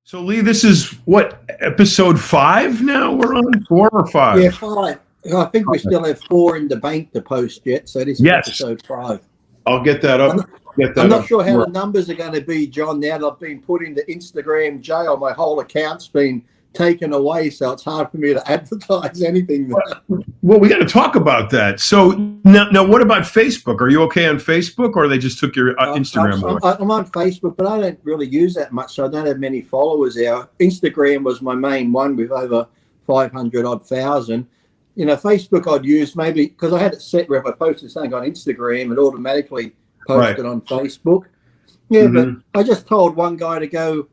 So, Lee, this is what, episode 5 now? We're on 4 or 5? Yeah, 5. I think we still have 4 in the bank to post yet, so this is episode 5. I'll get that up. I'm not sure how the numbers are going to be, John, now that I've been put into Instagram jail. My whole account's been taken away, so it's hard for me to advertise anything. Well, we got to talk about that. So now what about Facebook? Are you okay on Facebook, or they just took your Instagram away? I'm on Facebook, but I don't really use that much, so I don't have many followers there. Instagram was my main one with over 500,000. You know, Facebook I'd use maybe because I had it set where if I posted something on Instagram, it automatically posted on Facebook. Yeah, but I just told one guy to go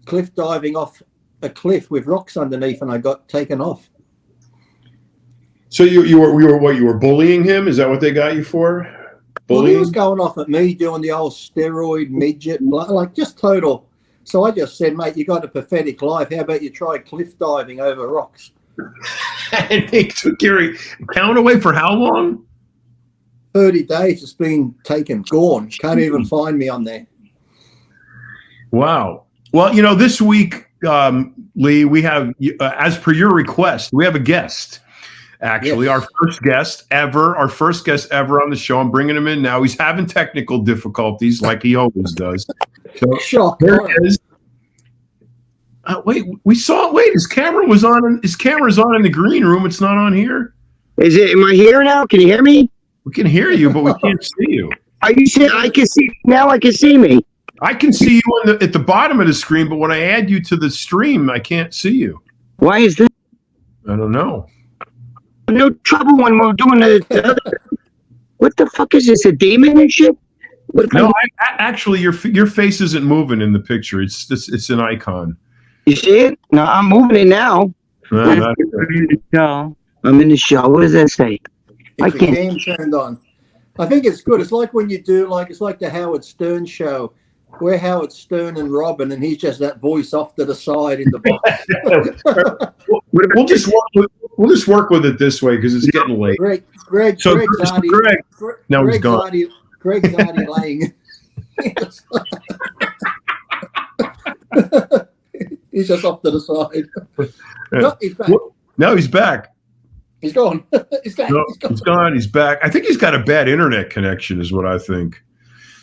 cliff diving off a cliff with rocks underneath, and I got taken off. So you were bullying him? Is that what they got you for? Bullying? Well, he was going off at me doing the old steroid midget, like just total. So I just said, mate, you got a pathetic life. How about you try cliff diving over rocks? And they took your account away for how long? 30 days. It's been taken, gone. Can't even find me on there. Wow. Well, you know, this week, Lee, we have, as per your request, we have a guest. Actually, our first guest ever on the show. I'm bringing him in now. He's having technical difficulties like he always does. So there it is. Wait, his camera's on in the green room. It's not on here. Am I here now? Can you hear me? We can hear you, but we can't see you. Are you saying I can see now? I can see me. I can see you at the bottom of the screen, but when I add you to the stream, I can't see you. Why is that? I don't know. No trouble when we're doing the other. What the fuck is this? A demon and shit? No, actually, your face isn't moving in the picture. It's an icon. You see it? No, I'm moving it now. I'm in the show. I'm in the show. What does that say? I can't. The game turned on. I think it's good. It's like when you do, it's like the Howard Stern show. We're Howard Stern and Robin, and he's just that voice off to the side in the box. We'll just work with it this way because it's getting late. Greg's gone. Greg's already laying. He's just off to the side. No, he's back. No, he's back. He's gone. He's gone. He's back. I think he's got a bad internet connection, is what I think.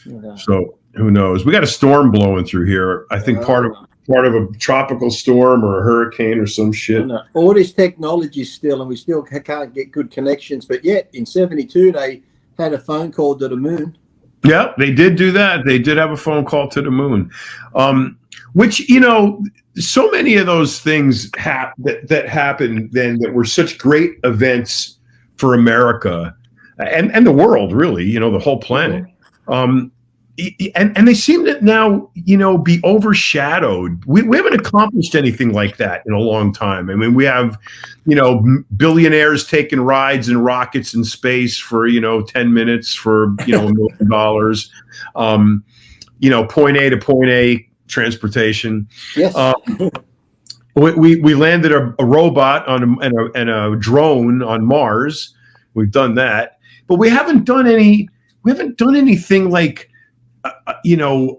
Yeah. So who knows? We got a storm blowing through here. I think part of a tropical storm or a hurricane or some shit. All this technology still, and we still can't get good connections. But yet, in '72, they had a phone call to the moon. Yeah, they did do that. They did have a phone call to the moon, which, you know, so many of those things that happened then that were such great events for America and the world, really, you know, the whole planet. And they seem to now, you know, be overshadowed. We haven't accomplished anything like that in a long time. I mean, we have, you know, billionaires taking rides in rockets in space for, you know, 10 minutes for, you know, $1 million. You know, point A to point A transportation. Yes. We landed a robot and a drone on Mars. We've done that, but we haven't done anything like, you know,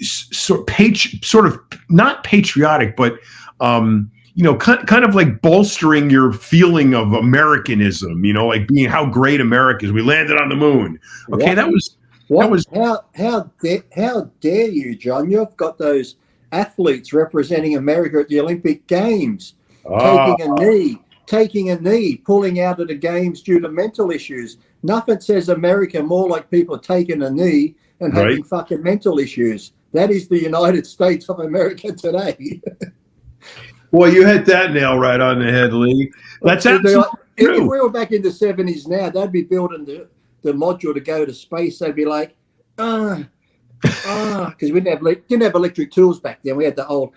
sort of not patriotic, but you know, kind of like bolstering your feeling of Americanism. You know, like being how great America is. We landed on the moon. Okay, How dare you, John? You've got those athletes representing America at the Olympic Games taking a knee, pulling out of the games due to mental issues. Nothing says America more like people taking a knee and having fucking mental issues. That is the United States of America today. Well, you hit that nail right on the head, Lee. That's absolutely true. If we were back in the 70s now, they'd be building the module to go to space. They'd be like, because we didn't have electric tools back then. We had the old,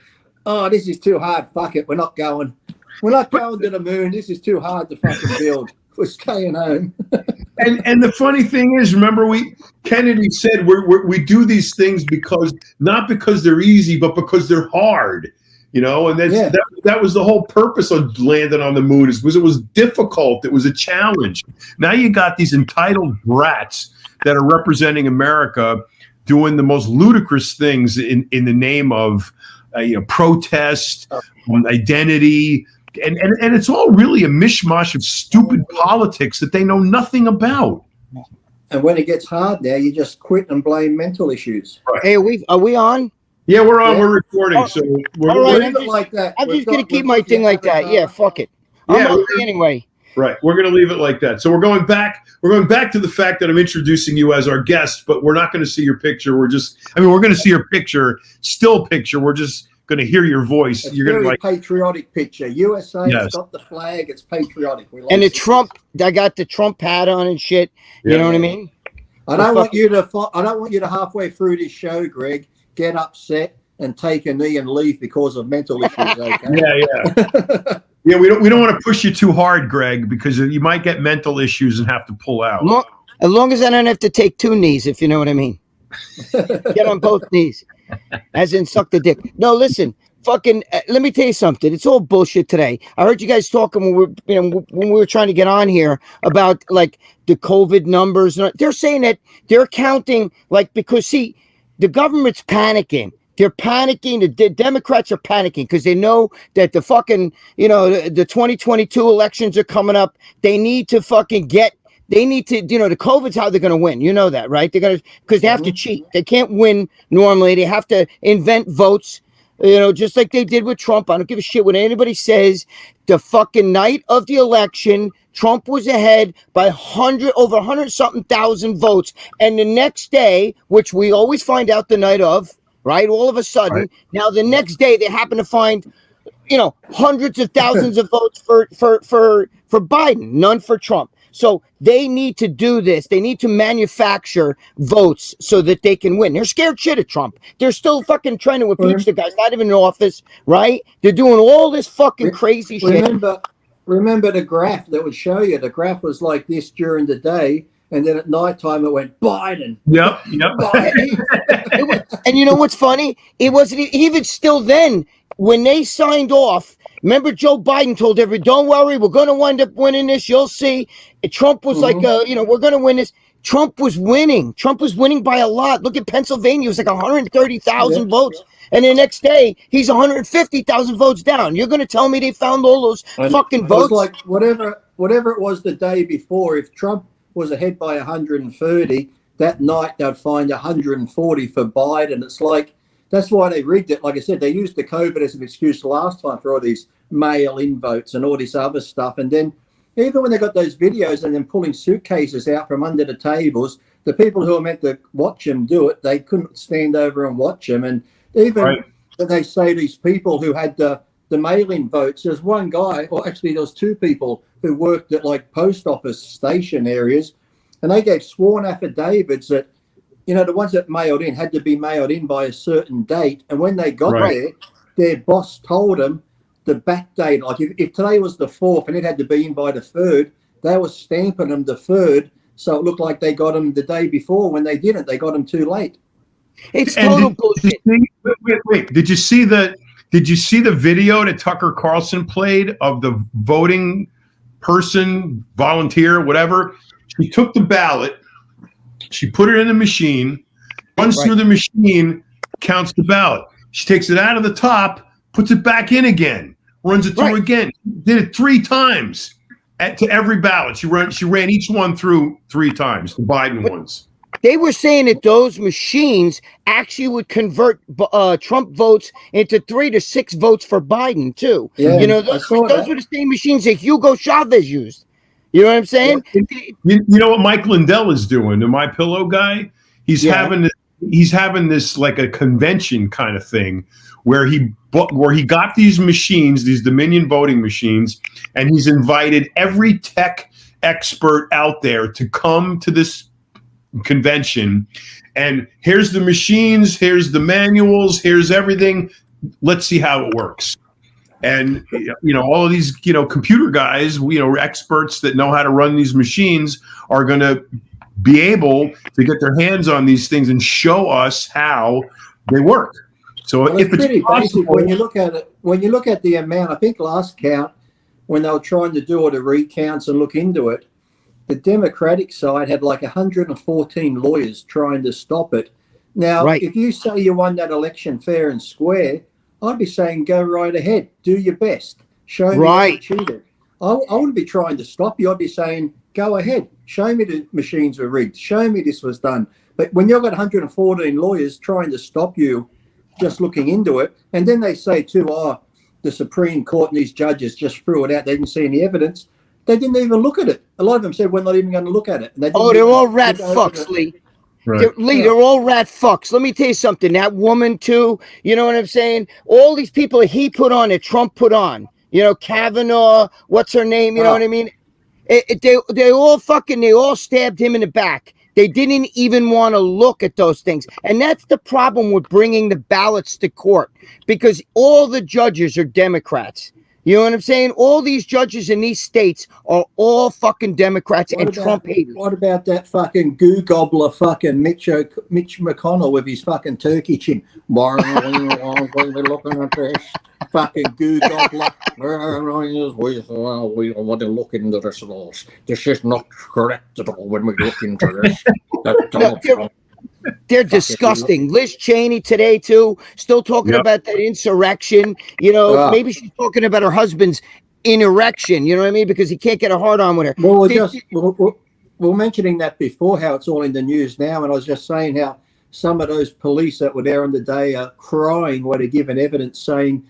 this is too hard. Fuck it. We're not going to the moon. This is too hard to fucking build. We're staying home. And the funny thing is, remember, Kennedy said we do these things not because they're easy, but because they're hard. You know, and that was the whole purpose of landing on the moon, was it was difficult. It was a challenge. Now you got these entitled brats that are representing America doing the most ludicrous things in the name of protest, identity. And it's all really a mishmash of stupid politics that they know nothing about. And when it gets hard now, you just quit and blame mental issues. Right. Hey, are we on? Yeah, we're on. Yeah. We're recording. So we're all right. I'm just going to keep my thing like that. Yeah, fuck it. I'm ugly anyway. Right. We're going to leave it like that. So we're going back to the fact that I'm introducing you as our guest, but we're not going to see your picture. We're going to see your picture, still picture. We're just going to hear your voice. It's You're going to patriotic picture. USA, yes. It's got the flag. It's patriotic. And the Trump, I got the Trump hat on and shit. You know what I mean? I don't want you to halfway through this show, Greg, get upset and take a knee and leave because of mental issues. Okay? Yeah. Yeah, we don't want to push you too hard, Greg, because you might get mental issues and have to pull out. As long as I don't have to take two knees, if you know what I mean. Get on both knees, as in suck the dick. No, listen, fucking. Let me tell you something. It's all bullshit today. I heard you guys talking when we were trying to get on here about like the COVID numbers. They're saying that they're counting because see, the government's panicking. They're panicking. The Democrats are panicking because they know that the fucking, the 2022 elections are coming up. They need to fucking the COVID's how they're going to win. You know that, right? Because they have to cheat. They can't win normally. They have to invent votes, just like they did with Trump. I don't give a shit what anybody says. The fucking night of the election, Trump was ahead by over 100-something thousand votes. And the next day, which we always find out the night of, right? All of a sudden, right. Now the next day they happen to find, hundreds of thousands of votes for Biden, none for Trump. So they need to do this. They need to manufacture votes so that they can win. They're scared shit of Trump. They're still fucking trying to impeach the guy. Not even in office, right? They're doing all this fucking crazy shit. Remember the graph that would show you. The graph was like this during the day. And then at nighttime, it went Biden. Yep. And you know what's funny? It wasn't even still then when they signed off. Remember, Joe Biden told everybody, "Don't worry, we're going to wind up winning this. You'll see." And Trump was like, "We're going to win this." Trump was winning. Trump was winning by a lot. Look at Pennsylvania; it was like 130,000 votes. And the next day, he's 150,000 votes down. You're going to tell me they found all those fucking votes? It was like whatever it was the day before. If Trump was ahead by 130, that night they'd find 140 for Biden. It's like, that's why they rigged it. Like I said, they used the COVID as an excuse last time for all these mail-in votes and all this other stuff. And then even when they got those videos and then pulling suitcases out from under the tables, the people who were meant to watch them do it, they couldn't stand over and watch them. And even when they say these people who had the mail-in votes, there's one guy, or actually there was two people who worked at like post office station areas, and they gave sworn affidavits that, the ones that mailed in had to be mailed in by a certain date. And when they got there, their boss told them the back date, like if today was the 4th and it had to be in by the 3rd, they were stamping them the 3rd. So it looked like they got them the day before. When they didn't, they got them too late. It's total bullshit. Wait, did you see the video that Tucker Carlson played of the voting person, volunteer, whatever? She took the ballot, she put it in the machine, runs through the machine, counts the ballot. She takes it out of the top, puts it back in again, runs it through again. Did it 3 times to every ballot. She ran each one through 3 times, the Biden ones. They were saying that those machines actually would convert Trump votes into 3 to 6 votes for Biden too. Yeah, those were the same machines that Hugo Chavez used. You know what I'm saying? You know what Mike Lindell is doing? The My Pillow guy. He's having this like a convention kind of thing where he got these machines, these Dominion voting machines, and he's invited every tech expert out there to come to this convention. And here's the machines, here's the manuals, here's everything. Let's see how it works. And all of these computer guys, experts that know how to run these machines are going to be able to get their hands on these things and show us how they work. So if it's pretty basic when you look at it, when you look at the amount, I think last count when they were trying to do all the recounts and look into it, the Democratic side had like 114 lawyers trying to stop it. Now, if you say you won that election fair and square, I'd be saying, go right ahead, do your best, show me how you cheated. I wouldn't be trying to stop you. I'd be saying, go ahead, show me the machines were rigged, show me this was done. But when you've got 114 lawyers trying to stop you just looking into it, and then they say too, the Supreme Court and these judges just threw it out, they didn't see any evidence. They didn't even look at it. A lot of them said, we're not even going to look at it. And they're all rat fucks, Lee. Right. They're all rat fucks. Let me tell you something. That woman too, you know what I'm saying? All these people that he put on, that Trump put on, Kavanaugh, what's her name? You know what I mean? They all stabbed him in the back. They didn't even want to look at those things. And that's the problem with bringing the ballots to court, because all the judges are Democrats. You know what I'm saying? All these judges in these states are all fucking Democrats and Trump haters. What about that fucking goo gobbler fucking Mitch McConnell with his fucking turkey chin? We're looking at this fucking goo gobbler. We don't want to look into this at all. This is not correct at all when we look into this. They're disgusting. Liz Cheney today too, still talking about that insurrection. Maybe she's talking about her husband's inerection. You know what I mean? Because he can't get a hard on with her. Well, we're mentioning that before, how it's all in the news now, and I was just saying how some of those police that were there on the day are crying when they're given evidence, saying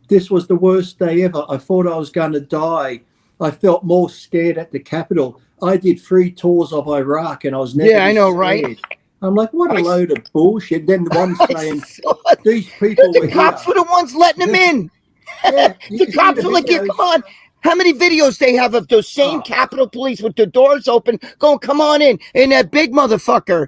this was the worst day ever. I thought I was going to die. I felt more scared at the Capitol. I did 3 tours of Iraq, and I was never I know, scared. right? I'm like, what a load of bullshit. Then the one saying, these people the cops were the ones letting them in. The cops were like, come on. How many videos they have of those same Capitol Police with the doors open going, come on in. And that big motherfucker,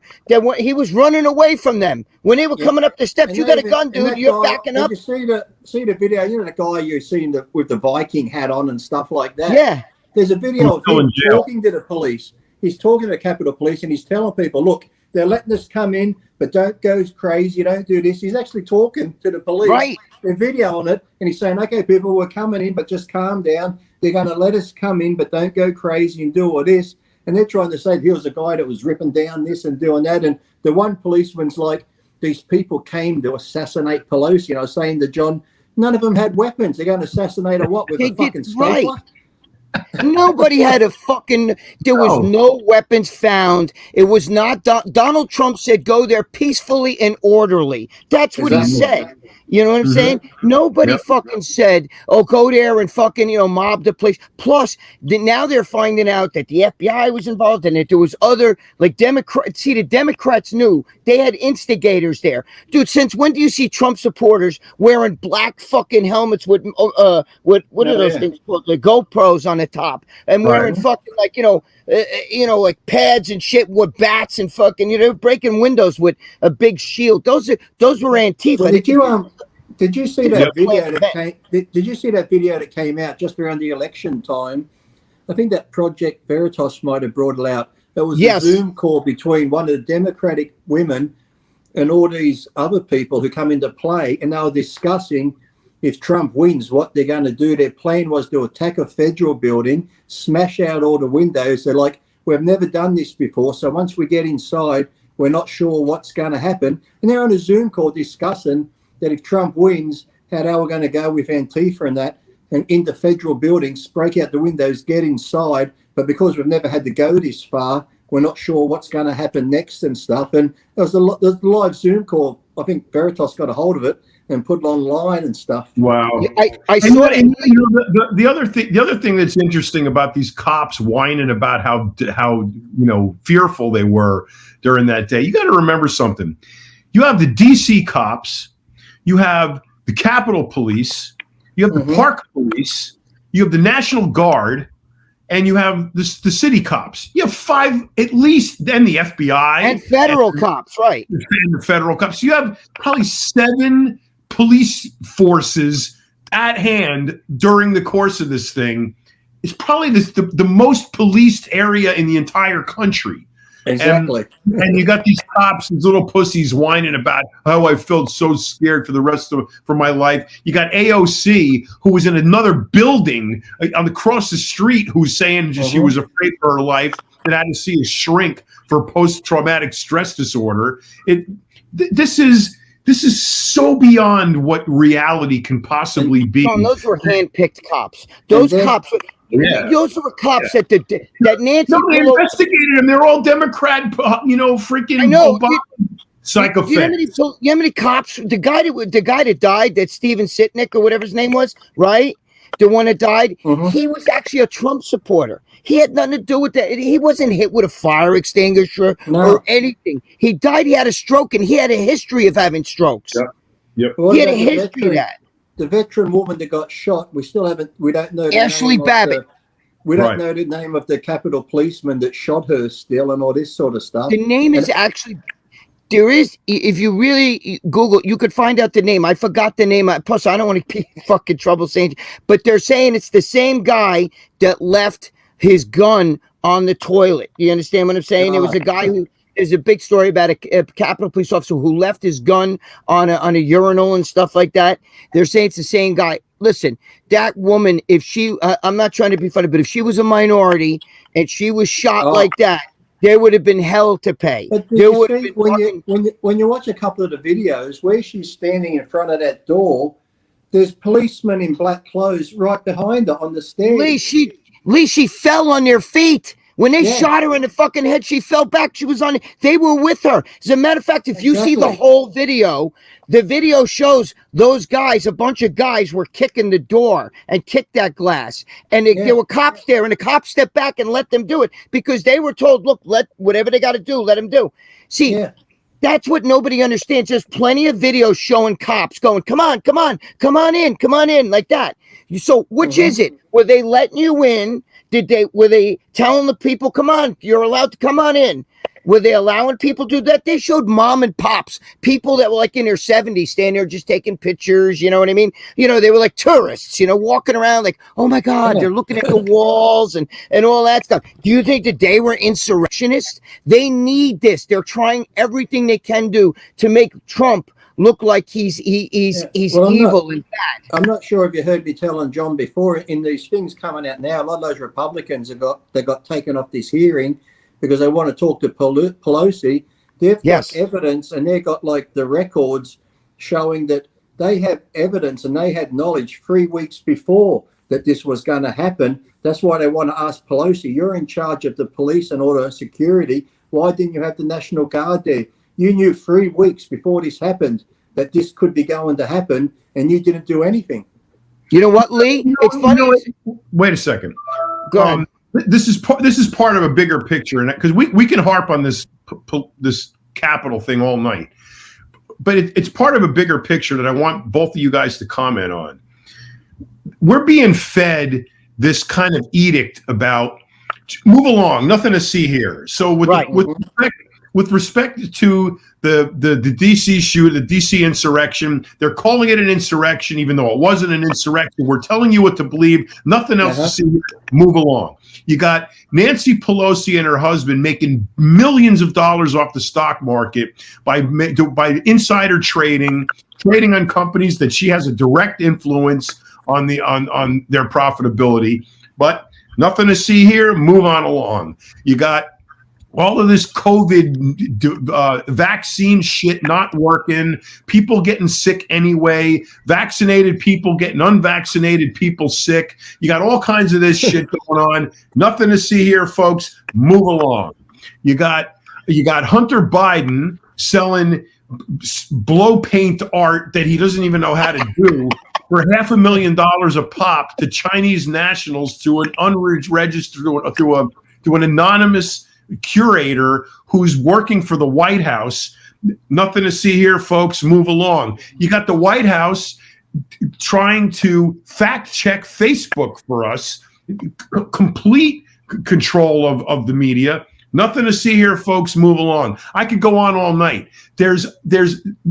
he was running away from them. When they were coming up the steps, you got a gun, dude. You're backing up. Did you see the video? You know the guy you've seen with the Viking hat on and stuff like that? Yeah. There's a video of him talking to the police. He's talking to the Capitol Police and he's telling people, look, they're letting us come in, but don't go crazy. Don't do this. He's actually talking to the police. Right. They're videoing it, and he's saying, okay, people, we're coming in, but just calm down. They're going to let us come in, but don't go crazy and do all this. And they're trying to say he was a guy that was ripping down this and doing that. And the one policeman's like, these people came to assassinate Pelosi. Saying to John, none of them had weapons. They're going to assassinate her what, with a fucking stapler? Right. Nobody had a fucking, there was no weapons found. It was not, Donald Trump said, go there peacefully and orderly. That's what he said. You know what I'm saying? Nobody fucking said, oh, go there and fucking, mob the place. Plus, now they're finding out that the FBI was involved and that there was other, like, Democrats. See, the Democrats knew they had instigators there. Dude, since when do you see Trump supporters wearing black fucking helmets with what are those things called? The GoPros on the top and wearing fucking, like, like pads and shit with bats and fucking, breaking windows with a big shield. Those were Antifa. So did you see that video that came? Did you see that video that came out just around the election time? I think that Project Veritas might have brought it out. There was a Zoom call between one of the Democratic women and all these other people who come into play, and they were discussing if Trump wins, what they're going to do. Their plan was to attack a federal building, smash out all the windows. They're like, we've never done this before, so once we get inside, we're not sure what's going to happen. And they're on a Zoom call discussing that if Trump wins, how they were going to go with Antifa and that, and into federal buildings, break out the windows, get inside. But because we've never had to go this far, we're not sure what's going to happen next and stuff. And there was a live Zoom call. I think Veritas got a hold of it and put it online and stuff. Wow. I saw it. The other thing that's interesting about these cops whining about how fearful they were during that day. You got to remember something. You have the DC cops, you have the Capitol Police, you have the Park Police, you have the National Guard, and you have the city cops. You have 5 at least, then the FBI and federal cops, right? And the federal cops. You have probably 7 police forces at hand during the course of this thing. It's probably the most policed area in the entire country. Exactly. And you got these cops, these little pussies whining about how I felt so scared for my life. You got AOC, who was in another building across the street, who's saying she was afraid for her life and had to see a shrink for post-traumatic stress disorder. This is This is so beyond what reality can possibly be. John, those were hand-picked cops. Those cops. Those were cops that Nancy. No, they investigated them. They're all Democrat. Freaking. I know. Psychopath. You know how many cops? The guy that died, that Steven Sitnick or whatever his name was, right? The one that died, he was actually a Trump supporter. He had nothing to do with that. He wasn't hit with a fire extinguisher or anything. He died. He had a stroke, and he had a history of having strokes. Yep. He had a history of that. The veteran woman that got shot, we don't know. Ashley Babbitt. We don't know the name of the Capitol policeman that shot her still and all this sort of stuff. The name is actually... There is, if you really Google, you could find out the name. I forgot the name. Plus, I don't want to be fucking trouble saying, but they're saying it's the same guy that left his gun on the toilet. You understand what I'm saying? There was a guy who, there's a big story about a Capitol police officer who left his gun on a urinal and stuff like that. They're saying it's the same guy. Listen, that woman, if she, I'm not trying to be funny, but if she was a minority and she was shot like that, there would have been hell to pay. But when you watch a couple of the videos where she's standing in front of that door, there's policemen in black clothes right behind her on the stairs. Lee, she fell on their feet. When they shot her in the fucking head, she fell back. She was on it. They were with her. As a matter of fact, if you see the whole video, the video shows those guys, a bunch of guys were kicking the door and kicked that glass. And there were cops there, and the cops stepped back and let them do it because they were told, look, let whatever they got to do, let them do. See, that's what nobody understands. There's plenty of videos showing cops going, come on in, like that. So which is it? Were they letting you in? Were they telling the people, come on, you're allowed to come on in? Were they allowing people to do that? They showed mom and pops, people that were like in their 70s, standing there just taking pictures, you know what I mean? They were like tourists, walking around like, oh my God, they're looking at the walls and all that stuff. Do you think that they were insurrectionists? They need this. They're trying everything they can do to make Trump look like he's evil and bad. I'm not sure if you heard me telling John before, in these things coming out now, a lot of those Republicans they got taken off this hearing because they want to talk to Pelosi. They've got evidence, and they've got like the records showing that they have evidence and they had knowledge 3 weeks before that this was going to happen. That's why they want to ask Pelosi, you're in charge of the police and order security. Why didn't you have the National Guard there? You knew 3 weeks before this happened that this could be going to happen, and you didn't do anything. You know what, Lee? It's funny. Wait a second. Go ahead. This is part of a bigger picture, and because we can harp on this Capitol thing all night, but it's part of a bigger picture that I want both of you guys to comment on. We're being fed this kind of edict about move along, nothing to see here. So with respect to the DC shoot, the DC insurrection, they're calling it an insurrection, even though it wasn't an insurrection. We're telling you what to believe. Nothing else to see here. Move along. You got Nancy Pelosi and her husband making millions of dollars off the stock market by insider trading on companies that she has a direct influence on their profitability. But nothing to see here. Move on along. You got all of this COVID vaccine shit not working, people getting sick anyway, vaccinated people getting unvaccinated people sick. You got all kinds of this shit going on. Nothing to see here, folks. Move along. You got Hunter Biden selling blow paint art that he doesn't even know how to do for $500,000 a pop to Chinese nationals through an unregistered through an anonymous curator who's working for the White House. Nothing to see here, folks. Move along. You got the White House trying to fact check Facebook for us, complete control of the media. Nothing to see here, folks. Move along. I could go on all night. There's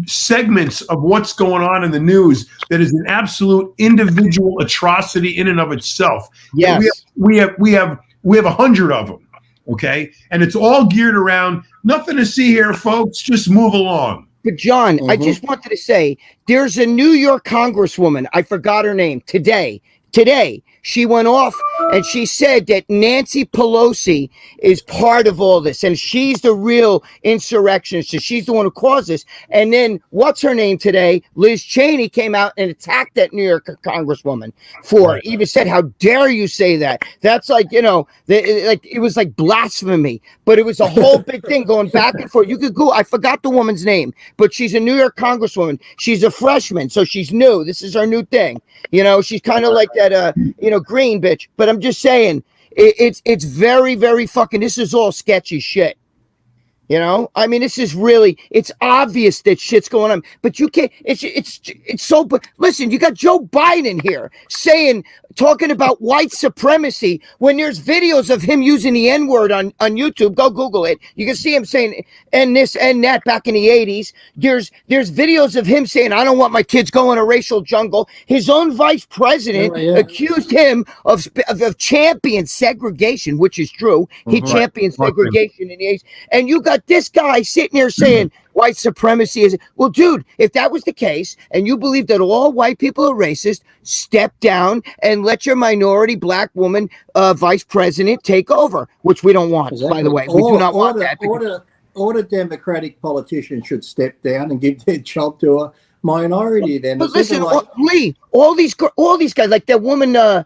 segments of what's going on in the news that is an absolute individual atrocity in and of itself. Yes, we have 100 of them. Okay, and it's all geared around nothing to see here, folks. Just move along. But John, I just wanted to say there's a New York Congresswoman. I forgot her name today. Today, she went off and she said that Nancy Pelosi is part of all this and she's the real insurrectionist. So she's the one who caused this. And then what's her name today? Liz Cheney came out and attacked that New York congresswoman for it. Even said, "How dare you say that?" That's like, like it was like blasphemy, but it was a whole big thing going back and forth. You could go, I forgot the woman's name, but she's a New York congresswoman. She's a freshman, so she's new. This is her new thing. She's kind of like that, green bitch. But I'm just saying, it's very, very fucking. This is all sketchy shit. I mean, this is really. It's obvious that shit's going on, but you can't. It's so. But listen, you got Joe Biden here talking about white supremacy when there's videos of him using the N-word on YouTube. Go Google it. You can see him saying and this and that back in the 80s. There's videos of him saying, "I don't want my kids going to racial jungle." His own vice president accused him of championing segregation, which is true. He championed segregation in the 80s. And you got this guy sitting here saying white supremacy is, well, dude, if that was the case and you believe that all white people are racist, step down and let your minority black woman vice president take over, which we don't want, by the way. We do not want that. All the Democratic politicians should step down and give their job to a minority. Then, but listen, Lee, all these guys, like that woman, the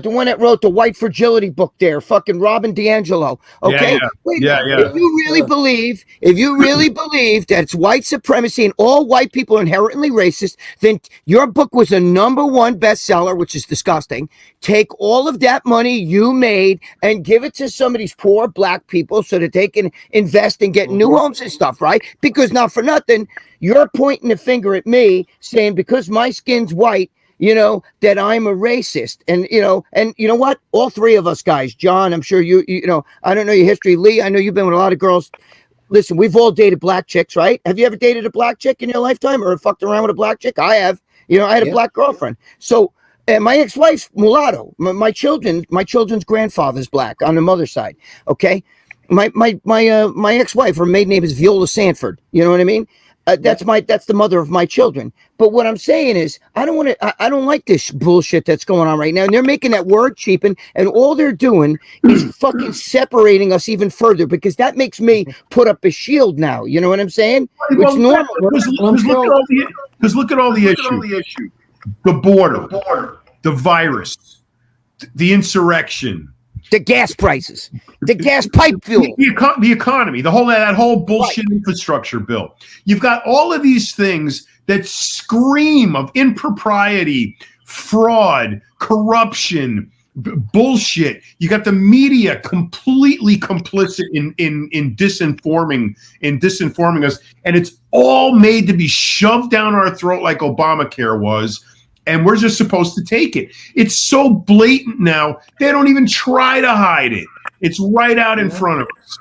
one that wrote the White Fragility book, there, fucking Robin DiAngelo. Okay, If you really believe that it's white supremacy and all white people are inherently racist, then your book was a #1 bestseller, which is disgusting. Take all of that money you made and give it to some of these poor black people so that they can invest and get new homes and stuff, right? Because not for nothing, you're pointing the finger at me saying because my skin's white, that I'm a racist. And you know what? All three of us guys, John, I'm sure you I don't know your history. Lee, I know you've been with a lot of girls. Listen, we've all dated black chicks, right? Have you ever dated a black chick in your lifetime or fucked around with a black chick? I have. I had a black girlfriend. So my ex-wife's mulatto. My children's grandfather's black on the mother's side. Okay. My ex-wife, her maiden name is Viola Sanford. You know what I mean? That's the mother of my children. But what I'm saying is, I don't like this bullshit that's going on right now. And they're making that word cheapen, and all they're doing is fucking separating us even further, because that makes me put up a shield now. You know what I'm saying? It's normal. Because look at all the issues. The border, the virus, the insurrection, the gas prices, the gas pipe fuel, the economy, that whole bullshit infrastructure bill. You've got all of these things that scream of impropriety, fraud, corruption, bullshit. You got the media completely complicit in disinforming us, and it's all made to be shoved down our throat like Obamacare was. And we're just supposed to take it. It's so blatant now, they don't even try to hide it. It's right out in front of us.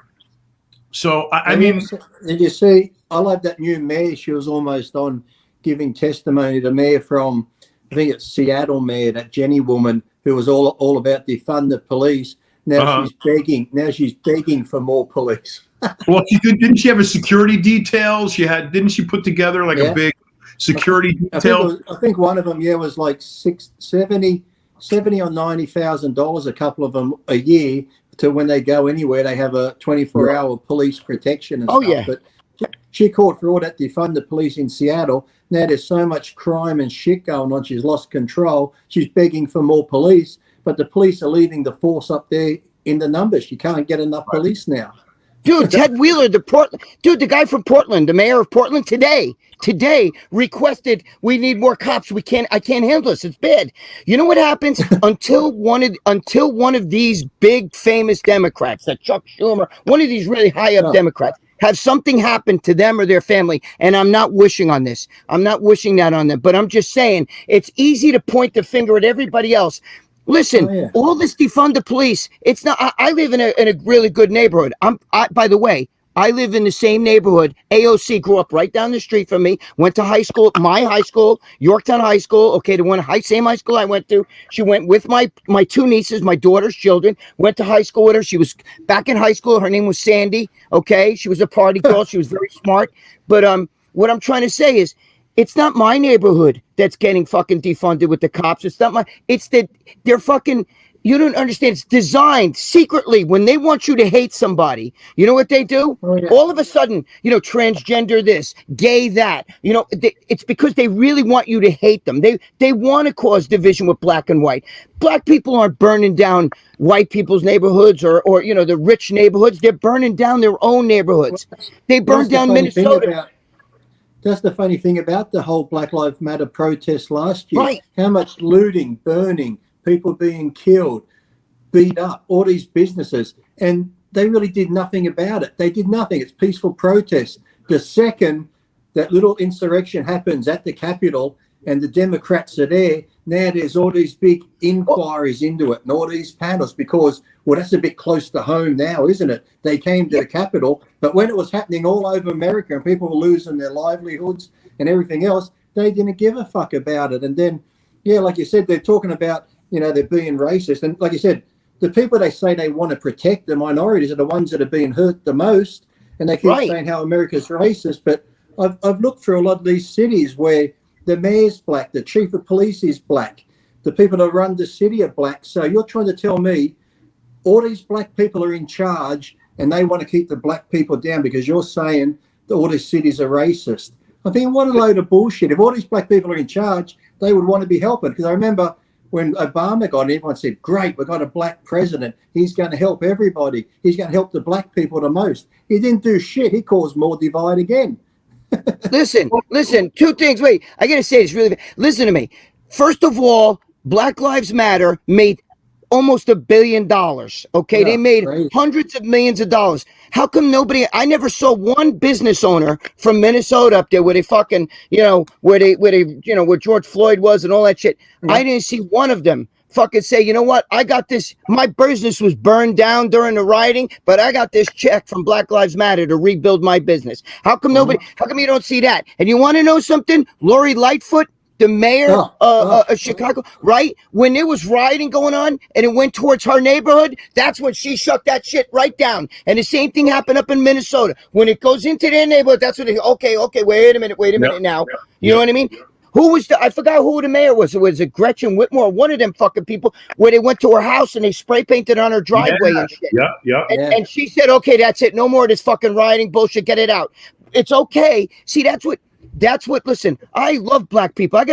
So, I mean... Did you see, I like that new mayor. She was almost on giving testimony, the mayor from, I think it's Seattle mayor, that Jenny woman, who was all about defund the police. Now she's begging for more police. Well, didn't she have a security detail? Didn't she put together like a big security detail? I think one of them, was like $70,000 or $90,000. A couple of them a year to when they go anywhere, they have a 24-hour police protection and stuff. Yeah. But she called for all that defund the police in Seattle. Now there's so much crime and shit going on. She's lost control. She's begging for more police, but the police are leaving the force up there in the numbers. You can't get enough police now. Dude, Ted Wheeler, the guy from Portland, the mayor of Portland today requested we need more cops. I can't handle this. It's bad. You know what happens until one of these big famous Democrats, that Chuck Schumer, one of these really high up Democrats, have something happen to them or their family. And I'm not wishing on this. I'm not wishing that on them. But I'm just saying it's easy to point the finger at everybody else. Listen, all this defund the police, it's not. I live in a really good neighborhood. By the way, I live in the same neighborhood. AOC grew up right down the street from me, went to high school, my high school, Yorktown High School. Okay, same high school I went to. She went with my two nieces, my daughter's children, went to high school with her. She was back in high school. Her name was Sandy. Okay, she was a party girl. She was very smart. But what I'm trying to say is, It's not my neighborhood that's getting fucking defunded with the cops. It's not my. It's that they're fucking. You don't understand. It's designed secretly when they want you to hate somebody. You know what they do? Oh, yeah. All of a sudden, transgender this, gay that. It's because they really want you to hate them. They want to cause division with black and white. Black people aren't burning down white people's neighborhoods or the rich neighborhoods. They're burning down their own neighborhoods. They burned down Minnesota. That's the funny thing about the whole Black Lives Matter protest last year. Right. How much looting, burning, people being killed, beat up, all these businesses. And they really did nothing about it. They did nothing. It's peaceful protest. The second that little insurrection happens at the Capitol and the Democrats are there, now there's all these big inquiries into it and all these panels because, well, that's a bit close to home now, isn't it? They came to the Capitol, but when it was happening all over America and people were losing their livelihoods and everything else, they didn't give a fuck about it. And then, yeah, like you said, they're talking about, they're being racist. And like you said, the people they say they want to protect, the minorities, are the ones that are being hurt the most. And they keep saying how America's racist. But I've looked through a lot of these cities where the mayor's black, the chief of police is black, the people that run the city are black. So you're trying to tell me all these black people are in charge and they want to keep the black people down because you're saying that all these cities are racist. I think what a load of bullshit. If all these black people are in charge, they would want to be helping. Because I remember when Obama got in, everyone said, great, we've got a black president. He's going to help everybody. He's going to help the black people the most. He didn't do shit. He caused more divide again. Listen, two things. Wait, I got to say this really. Listen to me. First of all, Black Lives Matter made almost $1 billion. Okay. They made hundreds of millions of dollars. How come I never saw one business owner from Minnesota up there where they fucking, where George Floyd was and all that shit. Mm-hmm. I didn't see one of them fucking say, you know what? I got this. My business was burned down during the rioting, but I got this check from Black Lives Matter to rebuild my business. How come how come you don't see that? And you want to know something? Lori Lightfoot, the mayor of Chicago, right? When there was rioting going on and it went towards her neighborhood, that's when she shut that shit right down. And the same thing happened up in Minnesota. When it goes into their neighborhood, that's when okay, wait a minute now. You know what I mean? Who was I forgot who the mayor was. Was it Gretchen Whitmore? One of them fucking people where they went to her house and they spray painted on her driveway and shit. And she said, okay, that's it. No more of this fucking rioting bullshit. Get it out. It's okay. See, that's what, listen, I love black people.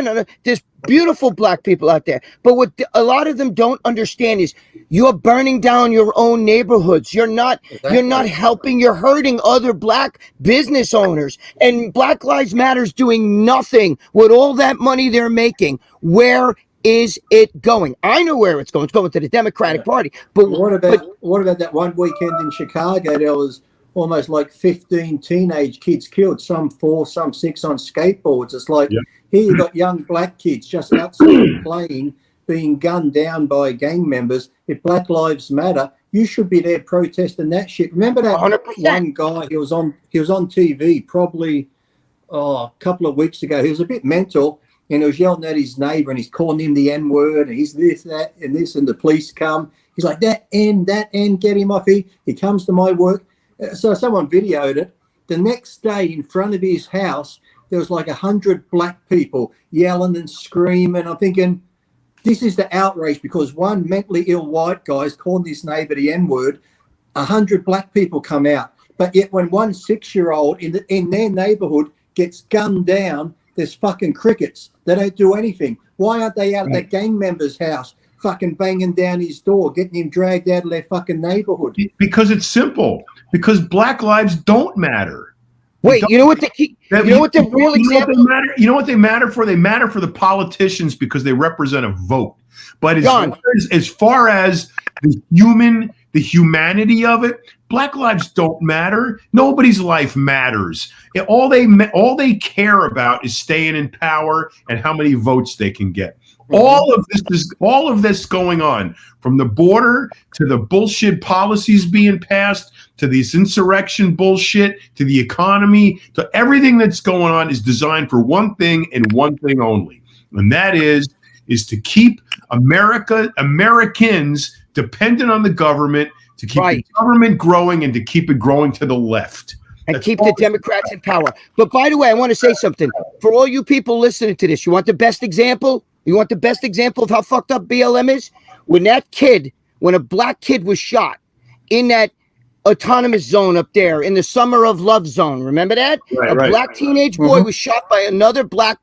There's beautiful black people out there. But what a lot of them don't understand is you're burning down your own neighborhoods. You're not helping. You're hurting other black business owners. And Black Lives Matter's doing nothing with all that money they're making. Where is it going? I know where it's going. It's going to the Democratic Party. But what about that one weekend in Chicago? There was almost like 15 teenage kids killed, some 4, some 6 on skateboards. It's like, here you got young black kids just outside playing, being gunned down by gang members. If Black Lives Matter, you should be there protesting that shit. Remember that 100%. One guy, he was on TV probably a couple of weeks ago. He was a bit mental and he was yelling at his neighbor and he's calling him the N-word and he's this, that, and this, and the police come. He's like, that N, get him off here. He comes to my work. So someone videoed it. The next day in front of his house, there was like 100 black people yelling and screaming. I'm thinking, this is the outrage because one mentally ill white guy is calling his neighbor the N-word. 100 black people come out. But yet when one 6-year-old in their neighborhood gets gunned down, there's fucking crickets. They don't do anything. Why aren't they out at that gang member's house fucking banging down his door, getting him dragged out of their fucking neighborhood? Because it's simple. Because black lives don't matter. Wait, you know what the real example? You know what they matter for? They matter for the politicians because they represent a vote. But as far as the humanity of it, black lives don't matter. Nobody's life matters. All they care about is staying in power and how many votes they can get. All of this going on, from the border to the bullshit policies being passed to this insurrection bullshit to the economy to everything that's going on is designed for one thing and one thing only, and that is to keep Americans dependent on the government, to keep the government growing and to keep it growing to the left. and keep the Democrats in power. But by the way, I want to say something. For all you people listening to this, you want the best example? You want the best example of how fucked up BLM is? When a black kid was shot in that autonomous zone up there in the Summer of Love zone, remember that? A black teenage boy was shot by another black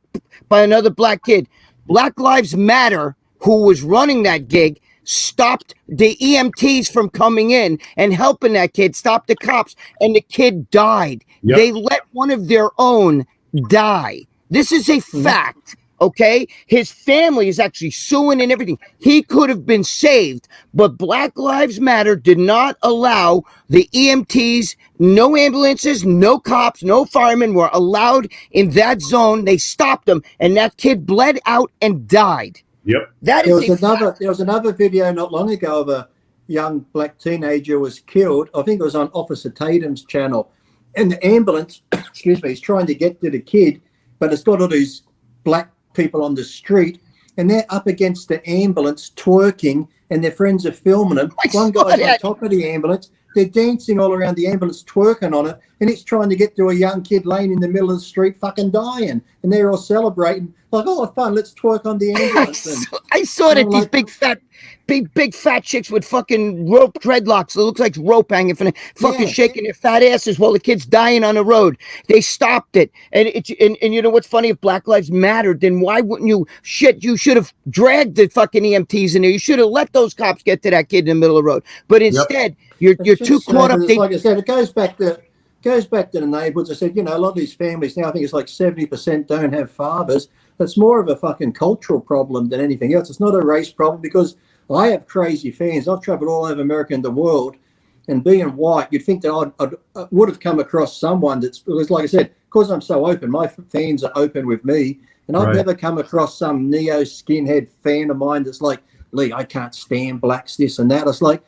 kid. Black Lives Matter, who was running that gig, stopped the EMTs from coming in and helping that kid, stop the cops, and the kid died. Yep. They let one of their own die. This is a fact, okay? His family is actually suing and everything. He could have been saved, but Black Lives Matter did not allow the EMTs, no ambulances, no cops, no firemen were allowed in that zone. They stopped them, and that kid bled out and died. Yep. There was another video not long ago of a young black teenager was killed. I think it was on Officer Tatum's channel. And the ambulance, excuse me, is trying to get to the kid, but it's got all these black people on the street, and they're up against the ambulance twerking, and their friends are filming them. One guy's on top of the ambulance. They're dancing all around the ambulance, twerking on it, and it's trying to get to a young kid laying in the middle of the street fucking dying. And they're all celebrating, like, oh, fun, let's twerk on the ambulance. I saw that these big fat chicks with fucking rope dreadlocks that looks like rope hanging from fucking shaking their fat asses while the kid's dying on the road. They stopped it. And you know what's funny? If Black Lives Mattered, then why wouldn't you? Shit, you should have dragged the fucking EMTs in there. You should have let those cops get to that kid in the middle of the road. But instead, you're too caught up. Like I said, it goes back to the neighborhoods. I said, a lot of these families now, I think it's like 70% don't have fathers. That's more of a fucking cultural problem than anything else. It's not a race problem, because I have crazy fans. I've traveled all over America and the world, and being white, you'd think that I would have come across someone because, like I said, because I'm so open, my fans are open with me, and I've never come across some neo skinhead fan of mine that's like, Lee, I can't stand blacks, this and that. It's like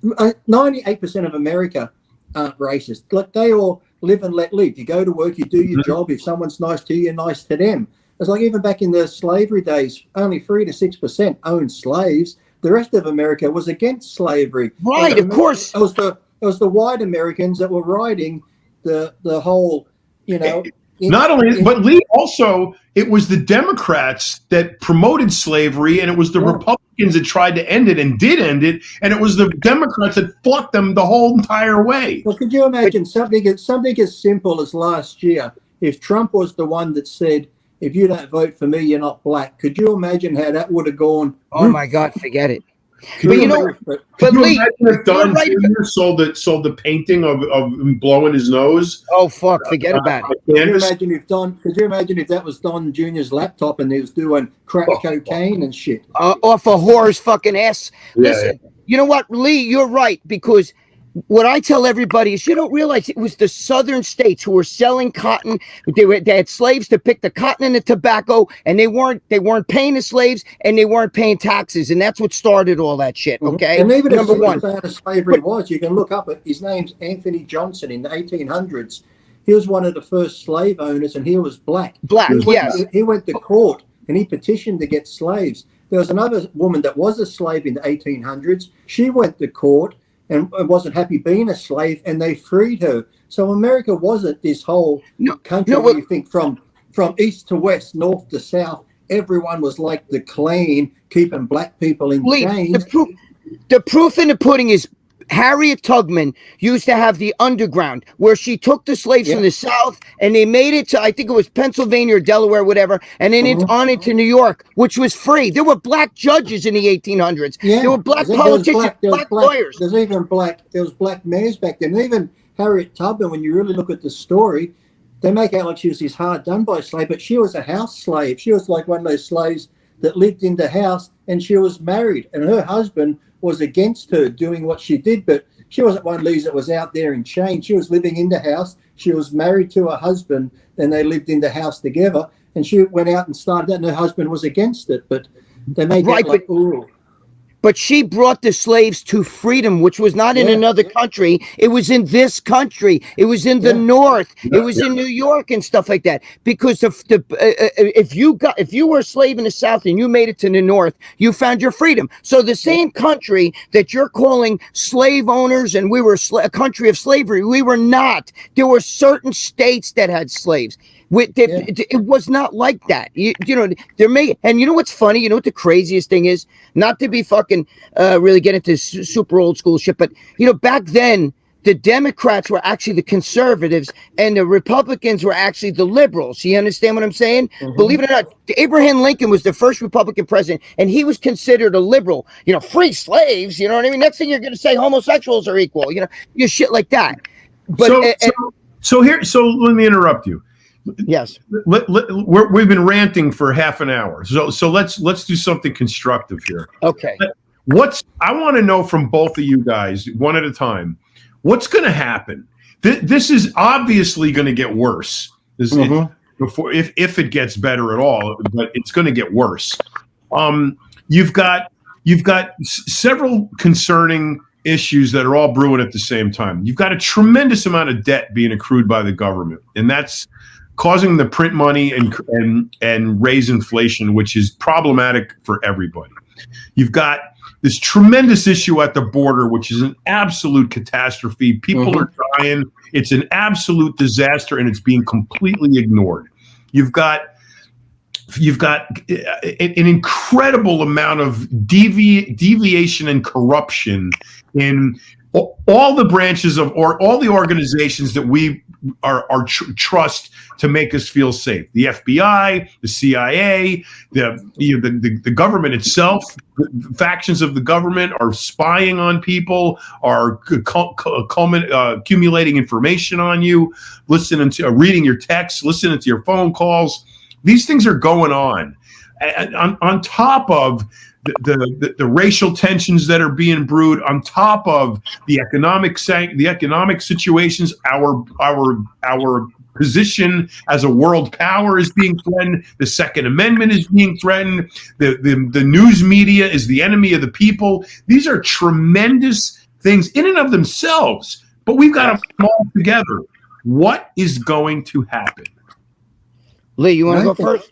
98% of America aren't racist. Like, they all live and let live. You go to work, you do your job. If someone's nice to you, you're nice to them. It's like even back in the slavery days, only 3 to 6% owned slaves. The rest of America was against slavery. Right, of course. It was the white Americans that were writing the whole, But Lee, also, it was the Democrats that promoted slavery, and it was the Republicans that tried to end it and did end it, and it was the Democrats that fought them the whole entire way. Well, could you imagine something as simple as last year, if Trump was the one that said, if you don't vote for me, you're not black? Could you imagine how that would have gone? Oh my God, forget it. But Lee, imagine if Don Jr. sold the painting of him blowing his nose? Oh fuck, forget about it. Could you imagine if that was Don Jr.'s laptop and he was doing crack cocaine and shit? Off a whore's fucking ass. Listen, you know what, Lee, you're right, because what I tell everybody is, you don't realize it was the southern states who were selling cotton. They had slaves to pick the cotton and the tobacco, and they weren't paying the slaves, and they weren't paying taxes, and that's what started all that shit. Okay, and even number one, bad as slavery was, you can look up it. His name's Anthony Johnson. In the 1800s, he was one of the first slave owners, and he was black. He went to court and he petitioned to get slaves. There was another woman that was a slave in the 1800s. She went to court and wasn't happy being a slave, and they freed her. So America wasn't this whole country where you think from east to west, north to south, everyone was like the Klan, keeping black people in chains. The proof in the pudding is Harriet Tubman used to have the underground, where she took the slaves from the South and they made it to, I think it was Pennsylvania or Delaware, whatever, and then it's on into New York, which was free. There were black judges in the 1800s. There were black politicians, black lawyers. There was black mayors back then. And even Harriet Tubman, when you really look at the story, they make out like she was this hard done by slave, but she was a house slave. She was like one of those slaves that lived in the house, and she was married, and her husband was against her doing what she did, but she wasn't one of these that was out there in chains. She was living in the house. She was married to her husband, and they lived in the house together, and she went out and started that, and her husband was against it, but they made it like, ooh. But she brought the slaves to freedom, which was not in another country. It was in this country. It was in the North. It was in New York and stuff like that. Because if you were a slave in the South and you made it to the North, you found your freedom. So the same country that you're calling slave owners and we were a country of slavery, we were not. There were certain states that had slaves. It was not like that. You know, and you know what's funny? You know what the craziest thing is? Not to be fucking really get into super old school shit, but you know, back then the Democrats were actually the conservatives and the Republicans were actually the liberals. You understand what I'm saying? Mm-hmm. Believe it or not, Abraham Lincoln was the first Republican president and he was considered a liberal. You know, free slaves, you know what I mean? Next thing you're going to say homosexuals are equal, you know, you shit like that. But so let me interrupt you. Yes, we've been ranting for half an hour, so let's do something constructive here. Okay. I want to know from both of you guys, one at a time, what's going to happen? This is obviously going to get worse. Before, if it gets better at all, but it's going to get worse. You've got several concerning issues that are all brewing at the same time. You've got a tremendous amount of debt being accrued by the government, and that's causing the print money and raise inflation, which is problematic for everybody. You've got this tremendous issue at the border, which is an absolute catastrophe. People are dying. It's an absolute disaster, and it's being completely ignored. You've got an incredible amount of deviation and corruption in all the branches of or all the organizations that we trust to make us feel safe. The FBI, the CIA, the government itself, the factions of the government are spying on people, are accumulating information on you, reading your texts, listening to your phone calls. These things are going on. And on top of the racial tensions that are being brewed, on top of the economic situations, our position as a world power is being threatened. The Second Amendment is being threatened. The news media is the enemy of the people. These are tremendous things in and of themselves, but we've got to put them all together. What is going to happen? Lee, you want to go first?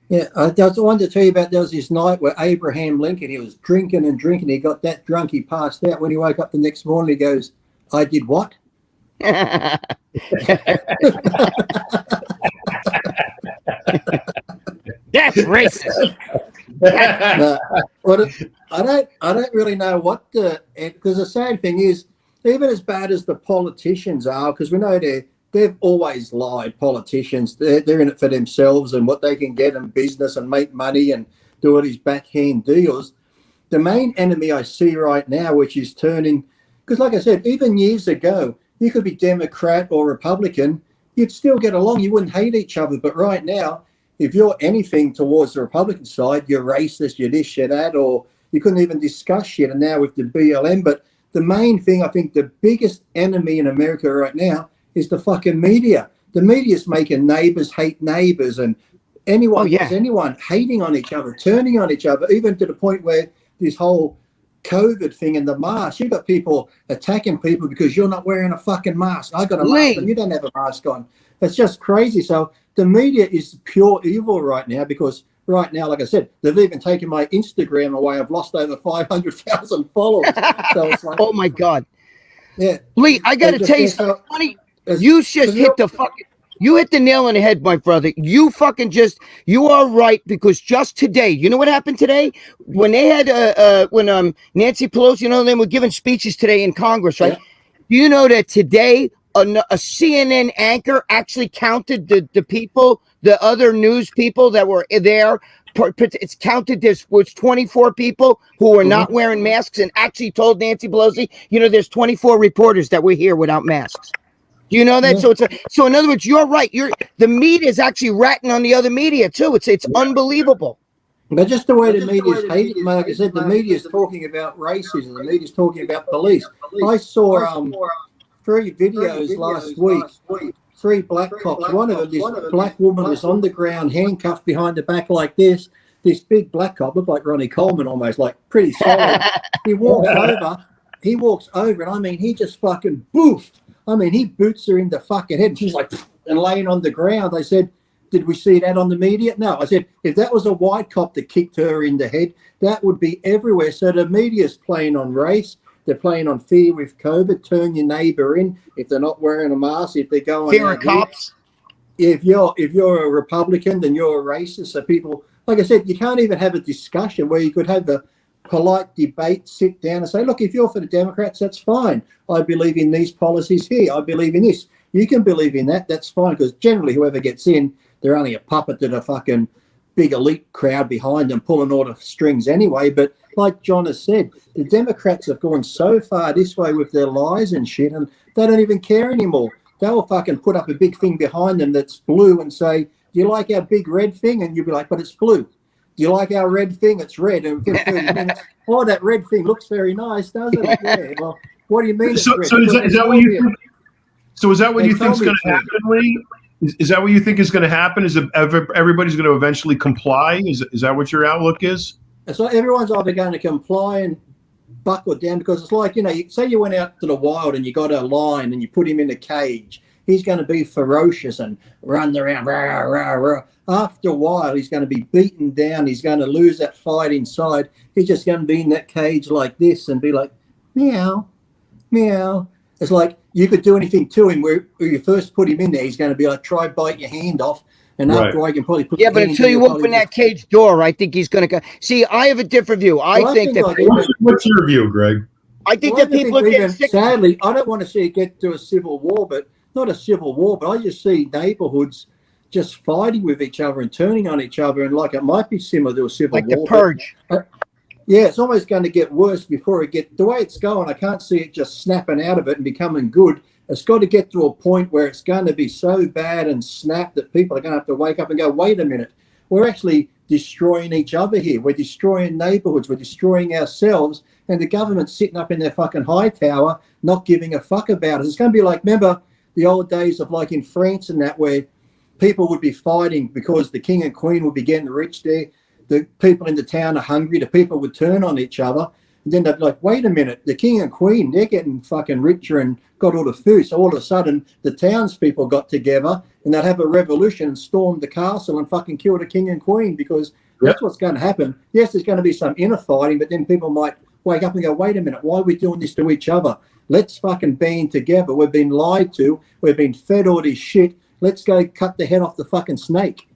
Yeah, I just wanted to tell you about there was this night where Abraham Lincoln, he was drinking and drinking. He got that drunk, he passed out. When he woke up the next morning, he goes, "I did what?" That's racist. I don't really know what because the sad thing is, even as bad as the politicians are, because we know they've always lied. Politicians, they're in it for themselves and what they can get in business and make money and do all these backhand deals. The main enemy I see right now, which is turning, because like I said, even years ago, you could be Democrat or Republican, you'd still get along. You wouldn't hate each other. But right now, if you're anything towards the Republican side, you're racist, you're this, you're that, or you couldn't even discuss shit. And now with the BLM. But the main thing, I think the biggest enemy in America right now is the fucking media. The media's making neighbors hate neighbors and anyone hating on each other, turning on each other, even to the point where this whole COVID thing and the mask, you've got people attacking people because you're not wearing a fucking mask. I got a mask and you don't have a mask on. It's just crazy. So the media is pure evil right now because right now, like I said, they've even taken my Instagram away. I've lost over 500,000 followers. So it's like, oh my God. Yeah. Lee, I got to tell you something funny. You just hit the nail on the head, my brother. You are right, because just today, you know what happened today? When they had Nancy Pelosi, you know, they were giving speeches today in Congress, right? Yeah. You know that today a CNN anchor actually counted the people, the other news people that were there. It's counted. There was 24 people who were not wearing masks, and actually told Nancy Pelosi, you know, there's 24 reporters that were here without masks. Do you know that? Yeah. So in other words, you're right. The media is actually ratting on the other media too. It's unbelievable. But just the way the media is hating, like I said, the media is talking about racism. The media is talking about police. I saw 3 videos last week. 3 black cops. One of them, this black woman was on the ground, handcuffed behind the back like this. this big black cop, looked like Ronnie Coleman almost, like pretty solid. He walks over, and I mean, he just fucking boof. I mean, he boots her in the fucking head, and she's like, and laying on the ground. I said, did we see that on the media? No. I said, if that was a white cop that kicked her in the head, that would be everywhere. So the media's playing on race. They're playing on fear with COVID. Turn your neighbour in if they're not wearing a mask. If they're going fear of cops. If you're a Republican, then you're a racist. So people, like I said, you can't even have a discussion where you could have the polite debate, sit down and say, look, if you're for the Democrats, that's fine. I believe in these policies here. I believe in this. You can believe in that. That's fine, because generally whoever gets in, they're only a puppet to the fucking big elite crowd behind them pulling all the strings anyway. But like John has said, the Democrats have gone so far this way with their lies and shit, and they don't even care anymore. They'll fucking put up a big thing behind them that's blue and say, do you like our big red thing? And you'll be like, but it's blue. Do you like our red thing? It's red. And within 30 minutes, oh, that red thing looks very nice, doesn't it? Yeah. Well, what do you mean? So is that what you think? So is that what you think is going to happen, Lee? Is that what you think is going to happen? Is everybody's going to eventually comply? Is that what your outlook is? So everyone's either going to comply and buckle down, because it's like, say you went out to the wild and you got a lion and you put him in a cage. He's going to be ferocious and run around. Rah, rah, rah. After a while, he's going to be beaten down. He's going to lose that fight inside. He's just going to be in that cage like this and be like, meow, meow. It's like you could do anything to him where you first put him in there, he's going to be like, try bite your hand off. And after I can probably put but until you open that cage door, I think he's going to go. See, I have a different view. I think that. What's your view, Greg? I think that people are getting sick. Sadly, I don't want to see it get to a civil war, but not a civil war, but I just see neighborhoods just fighting with each other and turning on each other, and like it might be similar to a civil war. Like the purge. Yeah, it's almost going to get worse before it gets. The way it's going, I can't see it just snapping out of it and becoming good. It's got to get to a point where it's going to be so bad and snap that people are going to have to wake up and go, wait a minute, we're actually destroying each other here. We're destroying neighborhoods. We're destroying ourselves. And the government's sitting up in their fucking high tower, not giving a fuck about it. It's going to be like, remember the old days of like in France and that, where people would be fighting because the king and queen would be getting rich there. The people in the town are hungry. The people would turn on each other. And then they'd be like, wait a minute, the king and queen, they're getting fucking richer and got all the food. So all of a sudden, the townspeople got together and they'd have a revolution and storm the castle and fucking kill the king and queen, because that's what's going to happen. Yes, there's going to be some inner fighting, but then people might wake up and go, wait a minute, why are we doing this to each other? Let's fucking band together. We've been lied to. We've been fed all this shit. Let's go cut the head off the fucking snake.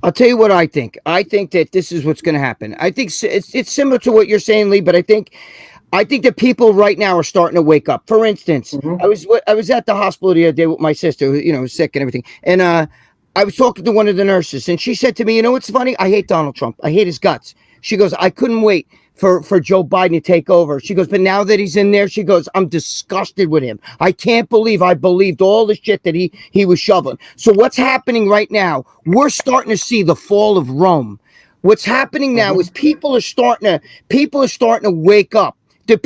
I'll tell you what I think. I think that this is what's going to happen. I think it's similar to what you're saying, Lee, but I think that people right now are starting to wake up. For instance, I was at the hospital the other day with my sister, who was sick and everything, and I was talking to one of the nurses, and she said to me, what's funny? I hate Donald Trump. I hate his guts. She goes, I couldn't wait for Joe Biden to take over. She goes, but now that he's in there, she goes, I'm disgusted with him. I can't believe I believed all the shit that he was shoveling. So what's happening right now, we're starting to see the fall of Rome. What's happening now is people are starting to wake up.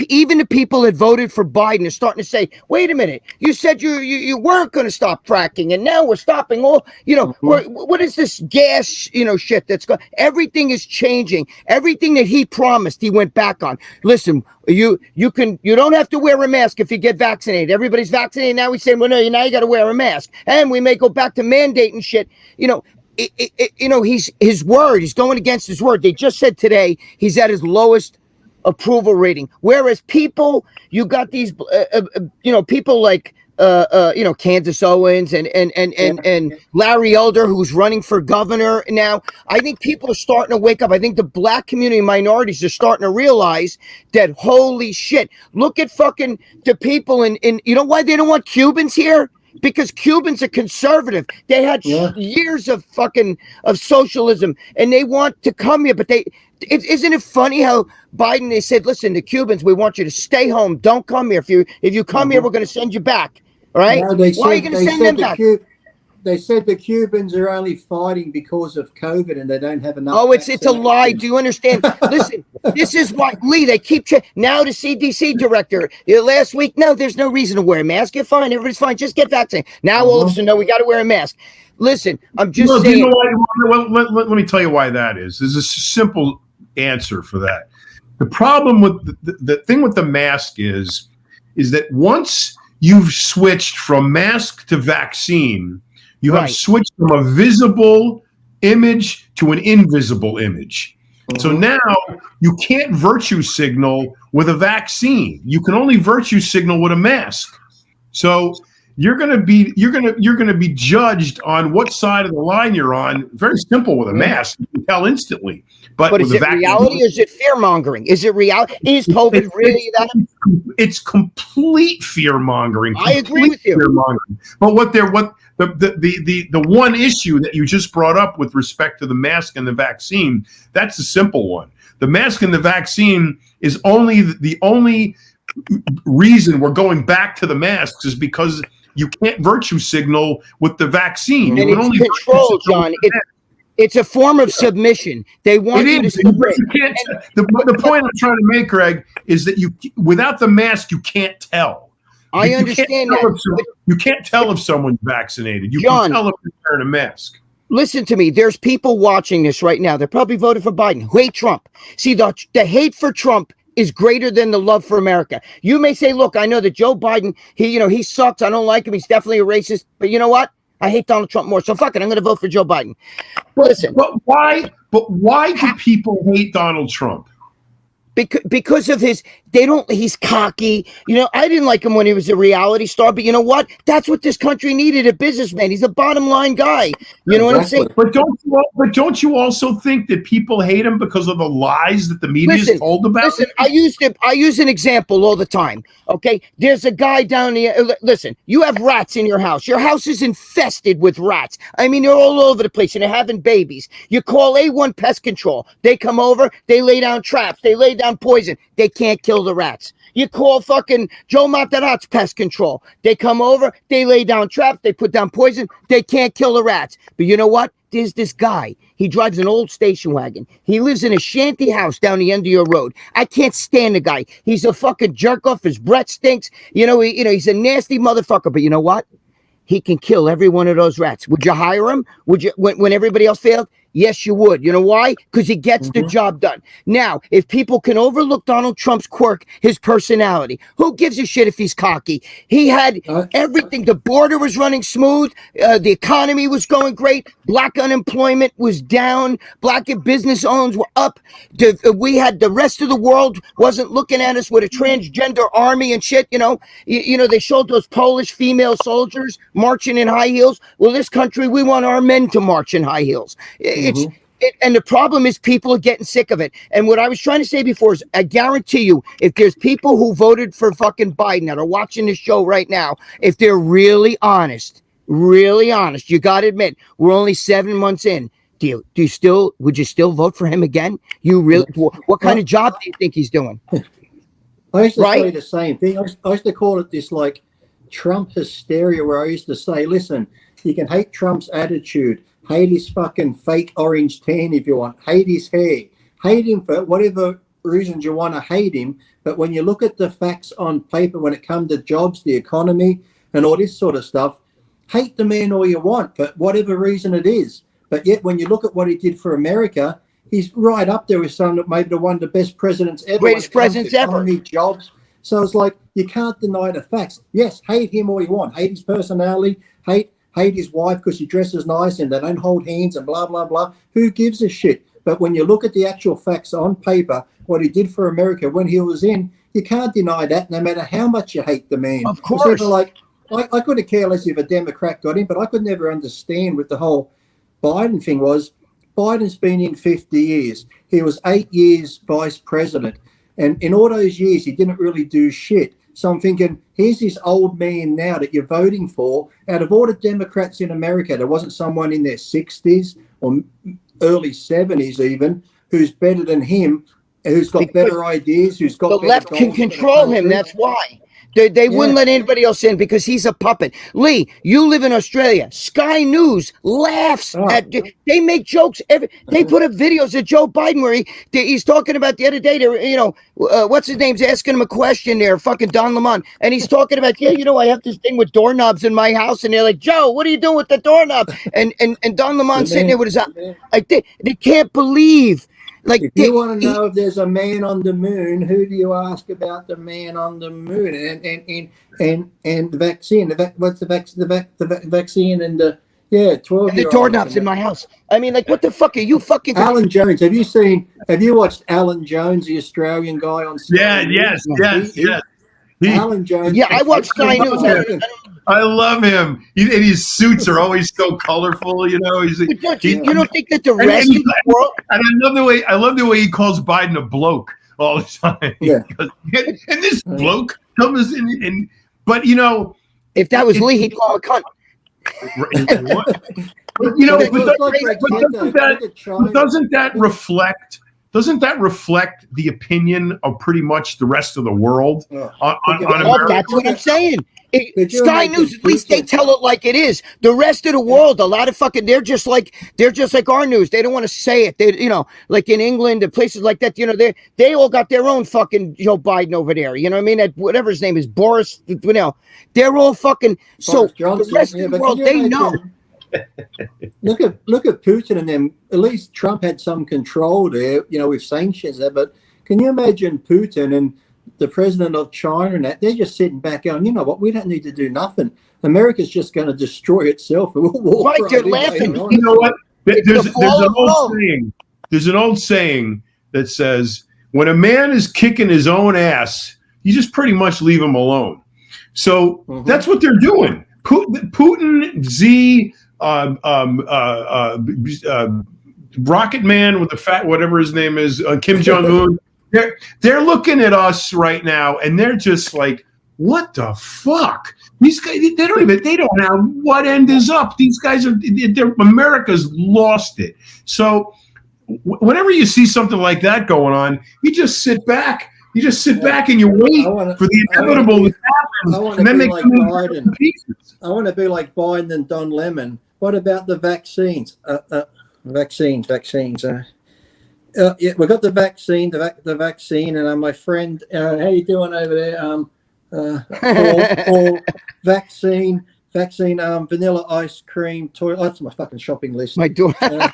Even the people that voted for Biden are starting to say, wait a minute, you said you weren't going to stop fracking, and now we're stopping all, what is this gas, shit that's going, everything is changing. Everything that he promised, he went back on. Listen, you don't have to wear a mask if you get vaccinated. Everybody's vaccinated. Now he's saying, well, no, now you got to wear a mask. And we may go back to mandating shit. His word, he's going against his word. They just said today he's at his lowest approval rating, whereas people, you got these people like Candace Owens and Larry Elder, who's running for governor now. I think people are starting to wake up. I think the black community minorities are starting to realize that, holy shit, look at fucking the people in you know why they don't want Cubans here? Because Cubans are conservative. They had years of socialism, and they want to come here. But isn't it funny how Biden, they said, listen, the Cubans, we want you to stay home. Don't come here. If you come here, we're going to send you back. All right? No, why are you going to send them back? They said the Cubans are only fighting because of COVID and they don't have enough. Oh, it's a lie. Do you understand? Listen, this is why, Lee, they keep now the CDC director last week. No, there's no reason to wear a mask. You're fine. Everybody's fine. Just get vaccinated. Now all of a sudden, no, we got to wear a mask. Listen, I'm just Look, saying. you know what? Let me tell you why that is. There's a simple answer for that. The problem with the thing with the mask is that once you've switched from mask to vaccine, you have Right. switched from a visible image to an invisible image. So now you can't virtue signal with a vaccine. You can only virtue signal with a mask. So you're going to be judged on what side of the line you're on. Very simple with a mask. You can tell instantly. But is with it reality or is it fear mongering? Is it reality? Is COVID really that? It's complete fear mongering. I agree with you. Fear mongering. But the one issue that you just brought up with respect to the mask and the vaccine, that's a simple one. The mask and the vaccine is only the only reason we're going back to the masks is because you can't virtue signal with the vaccine. And it's control, John. It's a form of submission. They want you to submit. The point I'm trying to make, Greg, is that without the mask, you can't tell. I understand that. You can't tell if someone's vaccinated. You John, can tell if they're wearing a mask. Listen to me. There's people watching this right now. They're probably voted for Biden who hate Trump. See, the hate for Trump is greater than the love for America. You may say, look, I know that Joe Biden, he sucks. I don't like him. He's definitely a racist. But you know what? I hate Donald Trump more. So fuck it. I'm going to vote for Joe Biden. Listen. But why do people hate Donald Trump? Because of he's cocky. I didn't like him when he was a reality star, but you know what? That's what this country needed, a businessman. He's a bottom line guy. You know what I'm saying? But don't you also think that people hate him because of the lies that the media is told about? Listen, I use an example all the time. Okay, there's a guy down the. Listen, you have rats in your house. Your house is infested with rats. I mean, they're all over the place and they're having babies. You call A1 Pest Control. They come over. They lay down traps. They lay down poison. They can't kill the rats. You call fucking Joe Materazzi's Pest Control. They come over. They lay down traps. They put down poison. They can't kill the rats. But you know what? There's this guy. He drives an old station wagon. He lives in a shanty house down the end of your road. I can't stand the guy. He's a fucking jerk off. His breath stinks. He's a nasty motherfucker. But you know what? He can kill every one of those rats. Would you hire him? Would you when everybody else failed? Yes, you would. You know why? Because he gets the job done. Now, if people can overlook Donald Trump's quirk, his personality, who gives a shit if he's cocky? He had everything. The border was running smooth. The economy was going great. Black unemployment was down. Black business owners were up. We had the rest of the world wasn't looking at us with a transgender army and shit. They showed those Polish female soldiers marching in high heels. Well, this country, we want our men to march in high heels. And the problem is people are getting sick of it. And what I was trying to say before is I guarantee you, if there's people who voted for fucking Biden that are watching this show right now, if they're really honest, you got to admit, we're only 7 months in. Would you still vote for him again? What kind of job do you think he's doing? I used to say the same thing. I used to call it this like Trump hysteria, where I used to say, listen, you can hate Trump's attitude, hate his fucking fake orange tan if you want, hate his hair, hate him for whatever reasons you want to hate him. But when you look at the facts on paper, when it comes to jobs, the economy, and all this sort of stuff, hate the man all you want for whatever reason it is. But yet, when you look at what he did for America, he's right up there with some of maybe one of the best presidents ever. Greatest presidents ever. Jobs. So it's like, you can't deny the facts. Yes, hate him all you want. Hate his personality. Hate his wife because she dresses nice and they don't hold hands and blah, blah, blah. Who gives a shit? But when you look at the actual facts on paper, what he did for America when he was in, you can't deny that no matter how much you hate the man. Of course. Like, I couldn't care less if a Democrat got in, but I could never understand with the whole Biden thing was, Biden's been in 50 years. He was 8 years vice president. And in all those years, he didn't really do shit. So I'm thinking, here's this old man now that you're voting for. Out of all the Democrats in America, there wasn't someone in their 60s or early 70s even who's better than him, who's got better ideas, who's got the better left can goals control him. That's why. They wouldn't let anybody else in because he's a puppet. Lee, you live in Australia. Sky News laughs at. They make jokes. They put up videos of Joe Biden where he's talking about the other day. What's his name's asking him a question there, fucking Don Lemon, and he's talking about I have this thing with doorknobs in my house, and they're like, Joe, what are you doing with the doorknob? And Don Lemon sitting there with his like they can't believe. Like, if you want to know if there's a man on the moon, who do you ask about the man on the moon? And the vaccine. What's the vaccine and the 12-year-olds. The doorknobs in my house. I mean, like, what the fuck are you fucking? Alan Jones. Have you watched Alan Jones, the Australian guy on? Yes. Alan Jones. Yeah, I watched Sky News. I love him. And his suits are always so colorful. You don't think that the rest of the world? And I love the way he calls Biden a bloke all the time. Yeah. And this bloke comes in, but if that was Lee, he'd call him a cunt. Doesn't that reflect the opinion of pretty much the rest of the world on America? That's what I'm saying. Sky News, at least they tell it like it is. The rest of the world, a lot of fucking, they're just like our news. They don't want to say it. They, like in England and places like that, they all got their own fucking Joe Biden over there. You know what I mean? Whatever his name is, Boris. They're all fucking. So the rest of the world, they know. Look at Putin and them. At least Trump had some control there, with sanctions there. But can you imagine Putin and the president of China and that? They're just sitting back going, you know what? We don't need to do nothing. America's just going to destroy itself. Right, they're laughing. You know what? There's an old saying that says, when a man is kicking his own ass, you just pretty much leave him alone. So that's what they're doing. Putin, Z, Rocket Man with the fat, whatever his name is, Kim Jong-un. They're looking at us right now, and they're just like, "What the fuck?" These guys, they don't know what end is up. These guys America's lost it. So, whenever you see something like that going on, you just sit back. You just sit back and you wait for the inevitable to happen, and then they come in pieces. I want to be like Biden and Don Lemon. What about the vaccines? Vaccines. Yeah, we got the vaccine. The vaccine, and my friend, how you doing over there? Paul, vaccine, vanilla ice cream, toilet. That's my fucking shopping list. My door. Yeah,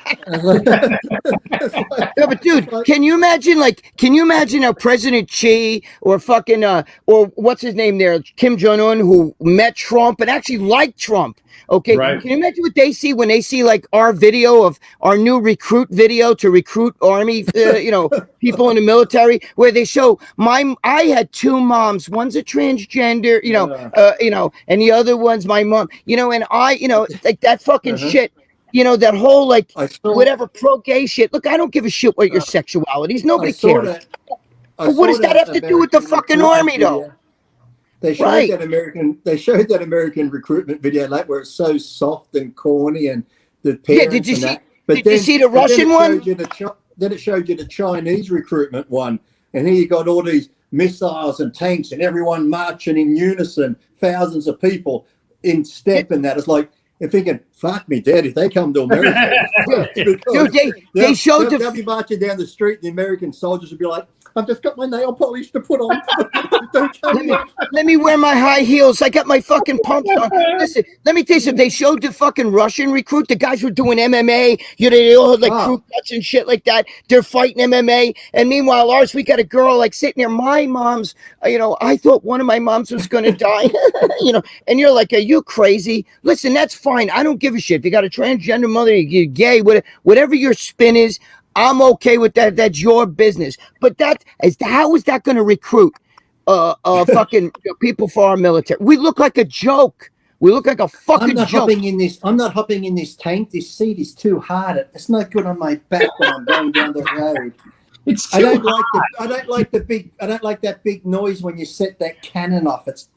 but dude, can you imagine how President Xi or fucking or what's his name there, Kim Jong-un, who met Trump and actually liked Trump? Okay, right. Can you imagine what they see when they see like our video of our new recruit video to recruit army, people in the military, where they show I had two moms, one's a transgender, and the other one's my mom, and like that fucking shit. That whole like whatever pro-gay shit. Look, I don't give a shit what your sexuality is. Nobody cares. But what does that have to do with the fucking army, though? They showed that American recruitment video, like where it's so soft and corny, and the parents. Yeah, did you see the Russian one? Then it showed you the Chinese recruitment one, and here you got all these missiles and tanks, and everyone marching in unison, thousands of people in step, and that. It's like, you're thinking, fuck me, Dad, if they come to America. Dude, they showed they'll be marching down the street, and the American soldiers will be like, I've just got my nail polish to put on. Let me wear my high heels. I got my fucking pumps on. Listen, let me tell you something. They showed the fucking Russian recruit. The guys were doing MMA. They all had like crew cuts and shit like that. They're fighting MMA. And meanwhile, ours, we got a girl like sitting there. My mom's, I thought one of my moms was going to die. And you're like, are you crazy? Listen, that's fine. I don't give a shit. If you got a transgender mother, you're gay, whatever your spin is, I'm okay with that. That's your business. But how is that going to recruit fucking people for our military? We look like a joke. We look like a fucking joke. I'm not hopping in this tank. This seat is too hard. It's not good on my back when I'm going down the road. I don't like that big noise when you set that cannon off. It's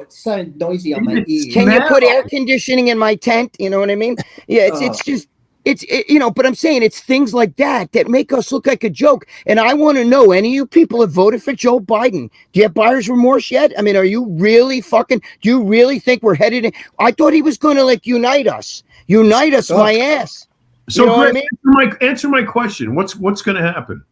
so noisy on my ears. Can you put air conditioning in my tent? You know what I mean? Yeah, it's just. but I'm saying it's things like that that make us look like a joke. And I want to know, any of you people have voted for Joe Biden. Do you have buyer's remorse yet? I mean, are you really do you really think we're headed in? I thought he was going to like unite us, my ass. So, you know Greg, what I mean? answer my question. What's going to happen?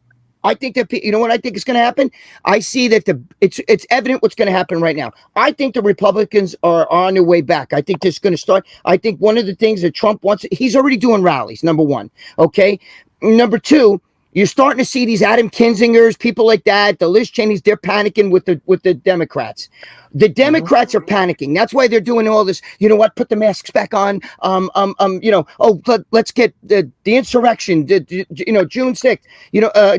I think that, you know what I think is going to happen? I see that it's evident what's going to happen right now. I think the Republicans are on their way back. I think this is going to start. I think one of the things that Trump wants, he's already doing rallies, number one. Okay. Number two, you're starting to see these Adam Kinzingers, people like that, the Liz Cheneys, they're panicking with the Democrats. The Democrats are panicking. That's why they're doing all this. You know what? Put the masks back on. Let's get the insurrection. June 6th.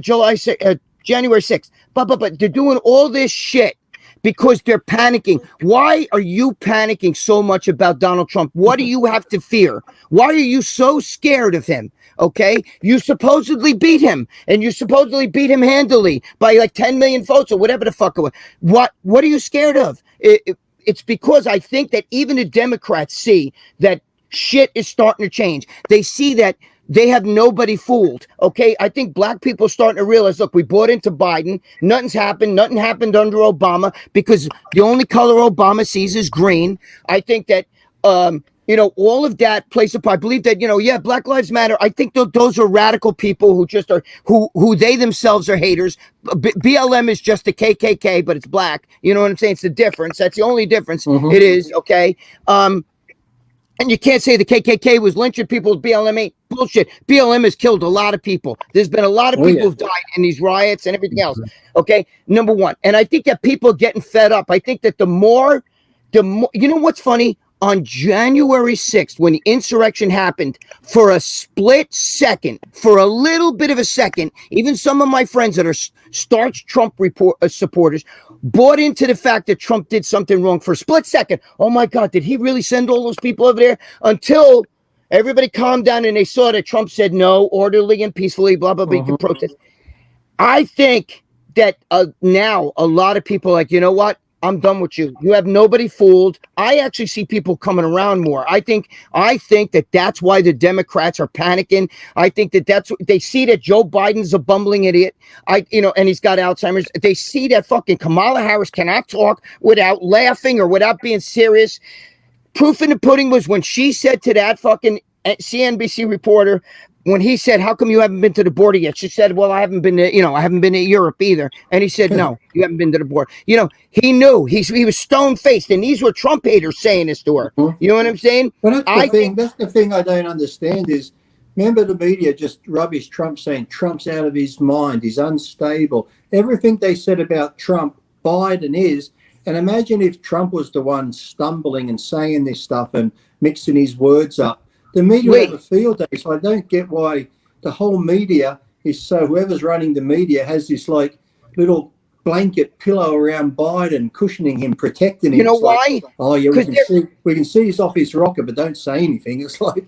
July 6th, January 6th. But they're doing all this shit because they're panicking. Why are you panicking so much about Donald Trump? What do you have to fear? Why are you so scared of him? Okay, you supposedly beat him, and you supposedly beat him handily by like 10 million votes or whatever the fuck it was. What are you scared of? It's because I think that even the Democrats see that shit is starting to change. They see that they have nobody fooled. Okay, I think black people are starting to realize, look, we bought into Biden. Nothing's happened. Nothing happened under Obama because the only color Obama sees is green. I think that all of that plays a part. I believe that, Black Lives Matter. I think those are radical people who just are, who they themselves are haters. BLM is just the KKK, but it's black. You know what I'm saying? It's the difference. That's the only difference. It is, okay? And you can't say the KKK was lynching people with BLM ain't bullshit. BLM has killed a lot of people. There's been a lot of people who've died in these riots and everything else. Okay, number one. And I think that people are getting fed up. I think that the more, you know what's funny? On January 6th, when the insurrection happened, for a split second, for a little bit of a second, even some of my friends that are starch Trump supporters bought into the fact that Trump did something wrong for a split second. Oh my God, did he really send all those people over there? Until everybody calmed down and they saw that Trump said no, orderly and peacefully, blah, blah, blah, you can protest. I think that now a lot of people are like, you know what? I'm done with you. You have nobody fooled. I actually see people coming around more. I think that that's why the Democrats are panicking. I think that they see that Joe Biden's a bumbling idiot. And he's got Alzheimer's. They see that fucking Kamala Harris cannot talk without laughing or without being serious. Proof in the pudding was when she said to that fucking CNBC reporter, when he said, how come you haven't been to the border yet? She said, well, I haven't been to Europe either. And he said, no, you haven't been to the border. He knew he was stone faced, and these were Trump haters saying this to her. You know what I'm saying? Well, that's the thing I don't understand is, remember the media just rubbish Trump, saying Trump's out of his mind. He's unstable. Everything they said about Trump, Biden is. And imagine if Trump was the one stumbling and saying this stuff and mixing his words up. The media have a field day, so I don't get why the whole media is so. Whoever's running the media has this like little blanket pillow around Biden, cushioning him, protecting him. You know why? We can see he's off his rocker, but don't say anything. It's like,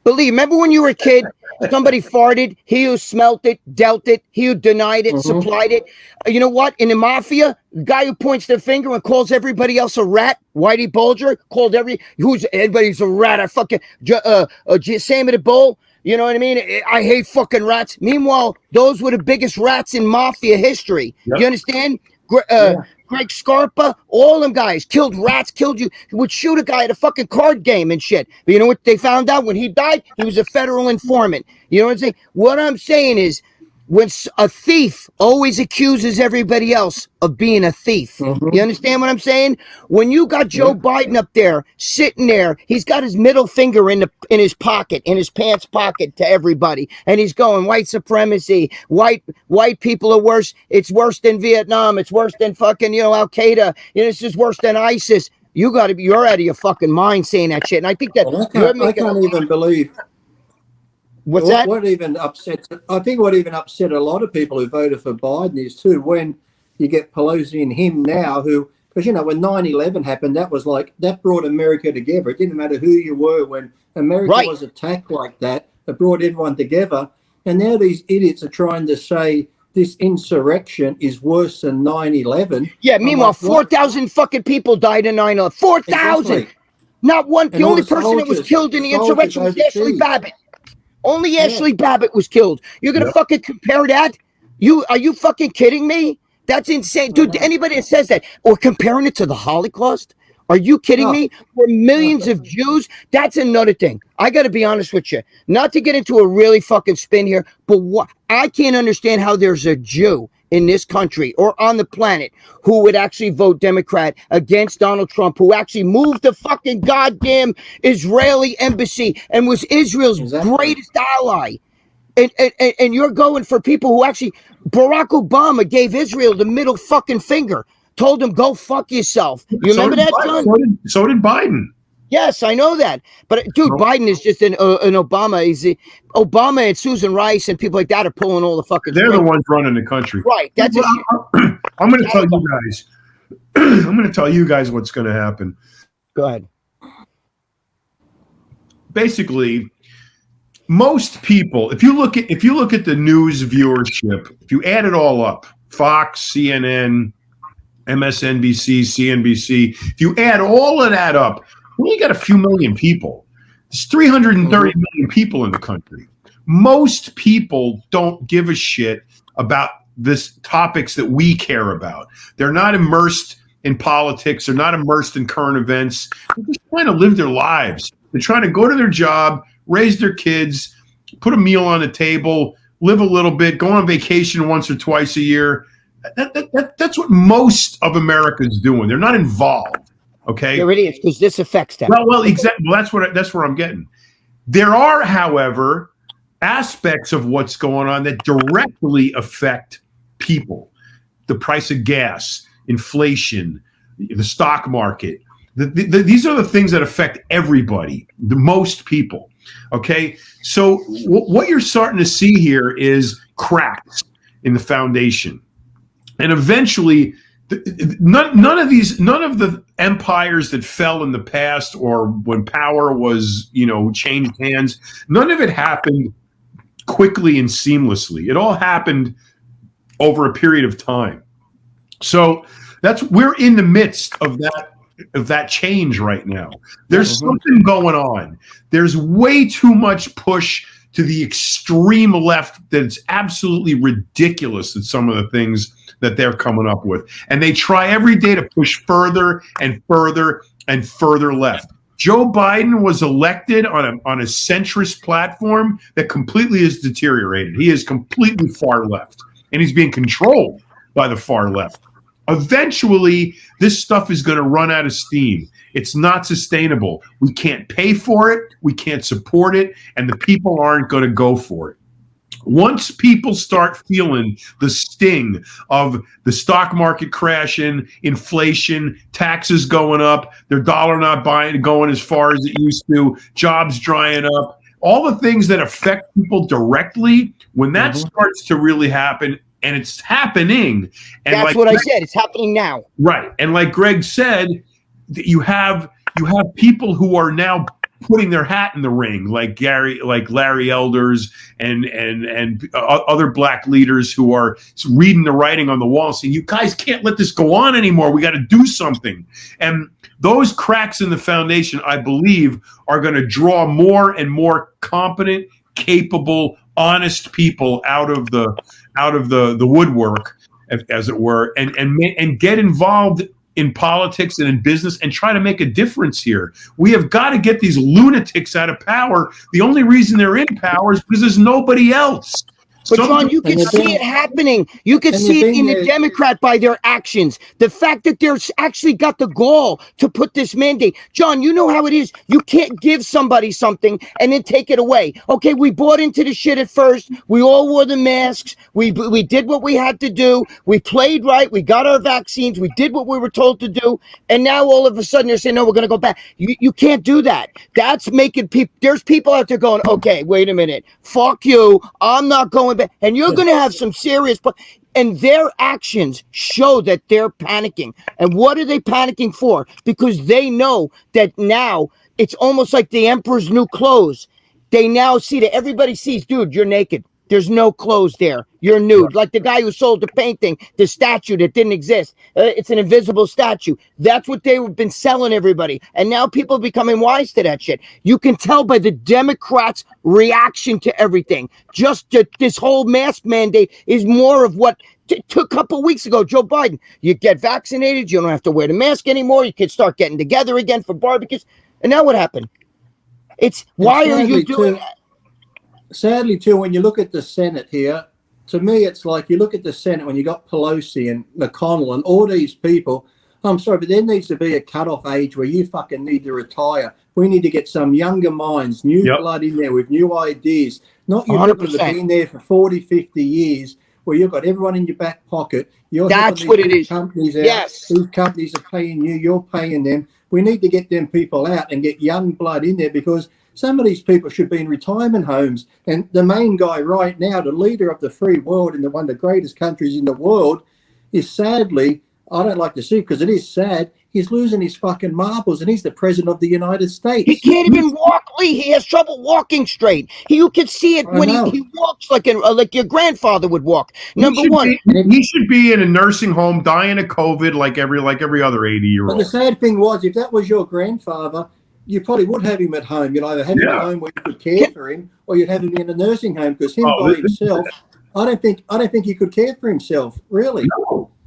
remember when you were a kid, somebody farted, he who smelt it, dealt it, he who denied it, supplied it. You know what? In the mafia, the guy who points their finger and calls everybody else a rat, Whitey Bulger, called everybody's a rat. I fucking Sammy the Bull. You know what I mean? I hate fucking rats. Meanwhile, those were the biggest rats in mafia history. Yep. You understand? Greg Scarpa, all them guys killed rats, killed you, would shoot a guy at a fucking card game and shit. But you know what they found out? When he died, he was a federal informant. You know what I'm saying? What I'm saying is, when a thief always accuses everybody else of being a thief. You understand what I'm saying? When you got Joe Biden up there, sitting there, he's got his middle finger in his pocket, in his pants pocket to everybody. And he's going, white supremacy, white people are worse. It's worse than Vietnam. It's worse than fucking, Al-Qaeda. This is worse than ISIS. You're out of your fucking mind saying that shit. And I think that I can't even believe. What's that? I think what even upset a lot of people who voted for Biden is too, when you get Pelosi and him now, because when 9/11 happened, that brought America together. It didn't matter who you were when America was attacked like that. It brought everyone together. And now these idiots are trying to say this insurrection is worse than 9/11. Yeah. Meanwhile, 4,000 fucking people died in 9/11. 4,000. Exactly. Not one. The only person that was killed in the insurrection was Ashley Babbitt. Only Ashley Babbitt was killed. You're gonna fucking compare that? Are you fucking kidding me? That's insane, dude. Anybody that says that or comparing it to the Holocaust, are you kidding me? For millions of Jews, that's another thing. I got to be honest with you. Not to get into a really fucking spin here, but what I can't understand how there's a Jew in this country or on the planet who would actually vote Democrat against Donald Trump, who actually moved the fucking goddamn Israeli embassy and was Israel's greatest ally. And you're going for people who actually, Barack Obama gave Israel the middle fucking finger, told him, go fuck yourself. You remember that, John? So did Biden. Yes, I know that. But dude, Biden is just an Obama. Obama and Susan Rice and people like that are pulling all the fucking They're the ones running the country. Right. That's I'm going to tell you guys. I'm going to tell you guys what's going to happen. Go ahead. Basically, most people, if you look at the news viewership, if you add it all up, Fox, CNN, MSNBC, CNBC, if you add all of that up, we only got a few million people. There's 330 million people in the country. Most people don't give a shit about this topics that we care about. They're not immersed in politics. They're not immersed in current events. They're just trying to live their lives. They're trying to go to their job, raise their kids, put a meal on the table, live a little bit, go on vacation once or twice a year. That's what most of America is doing. They're not involved. Okay. There it is, because this affects them. Well, exactly. Well, that's where I'm getting. There are, however, aspects of what's going on that directly affect people. The price of gas, inflation, the stock market. These are the things that affect everybody, the most people. Okay. So what you're starting to see here is cracks in the foundation. And eventually, none of the empires that fell in the past or when power was, changed hands, none of it happened quickly and seamlessly. It all happened over a period of time. So we're in the midst of that change right now. There's something going on. There's way too much push to the extreme left that it's absolutely ridiculous at some of the things that they're coming up with. And they try every day to push further and further and further left. Joe Biden was elected on a centrist platform that completely has deteriorated. He is completely far left, and he's being controlled by the far left. Eventually, this stuff is going to run out of steam. It's not sustainable. We can't pay for it. We can't support it. And the people aren't going to go for it. Once people start feeling the sting of the stock market crashing, inflation, taxes going up, their dollar not going as far as it used to, jobs drying up, all the things that affect people directly, when that starts to really happen, and it's happening. And that's what I said. It's happening now. Right. And like Gregg said, you have people who are now putting their hat in the ring, like Larry Elders and other black leaders who are reading the writing on the wall, saying, you guys can't let this go on anymore. We got to do something. And those cracks in the foundation, I believe, are going to draw more and more competent, capable, honest people out of the woodwork, as it were, and get involved in politics and in business and try to make a difference here. We have got to get these lunatics out of power. The only reason they're in power is because there's nobody else. But John, you can see it happening. You can see it in the Democrat by their actions. The fact that they're actually got the gall to put this mandate. John, you know how it is. You can't give somebody something and then take it away. Okay, we bought into the shit at first. We all wore the masks. We did what we had to do. We played right. We got our vaccines. We did what we were told to do. And now all of a sudden they're saying, no, we're going to go back. You can't do that. That's making people, there's people out there going, okay, wait a minute. Fuck you. I'm not going back. And you're going to have some serious, and their actions show that they're panicking. And what are they panicking for? Because they know that now it's almost like the emperor's new clothes. They now see that everybody sees, dude, you're naked. There's no clothes there. You're nude. Like the guy who sold the painting, the statue that didn't exist. It's an invisible statue. That's what they've been selling everybody. And now people are becoming wise to that shit. You can tell by the Democrats' reaction to everything. Just this whole mask mandate is more of what took a couple weeks ago, Joe Biden. You get vaccinated, you don't have to wear the mask anymore. You can start getting together again for barbecues. And now what happened? It's why are you doing that? Sadly, too, when you look at the Senate here, to me, it's like you look at the Senate when you got Pelosi and McConnell and all these people. I'm sorry, but there needs to be a cutoff age where you fucking need to retire. We need to get some younger minds, new blood in there with new ideas. Not you people that have been there for 40, 50 years where you've got everyone in your back pocket. That's what it is. Companies out. Yes. These companies are paying you. You're paying them. We need to get them people out and get young blood in there because some of these people should be in retirement homes. And the main guy right now, the leader of the free world in one of the greatest countries in the world, is sadly, I don't like to see it because it is sad, he's losing his fucking marbles and he's the president of the United States. He can't even walk, Lee. He has trouble walking straight. You can see it when he walks like your grandfather would walk. Number one. He should be in a nursing home dying of COVID like every other 80-year-old. But the sad thing was, if that was your grandfather, you probably would have him at home. You'd either have him at home where you could care for him, or you'd have him in a nursing home because by himself, I don't think he could care for himself. Really?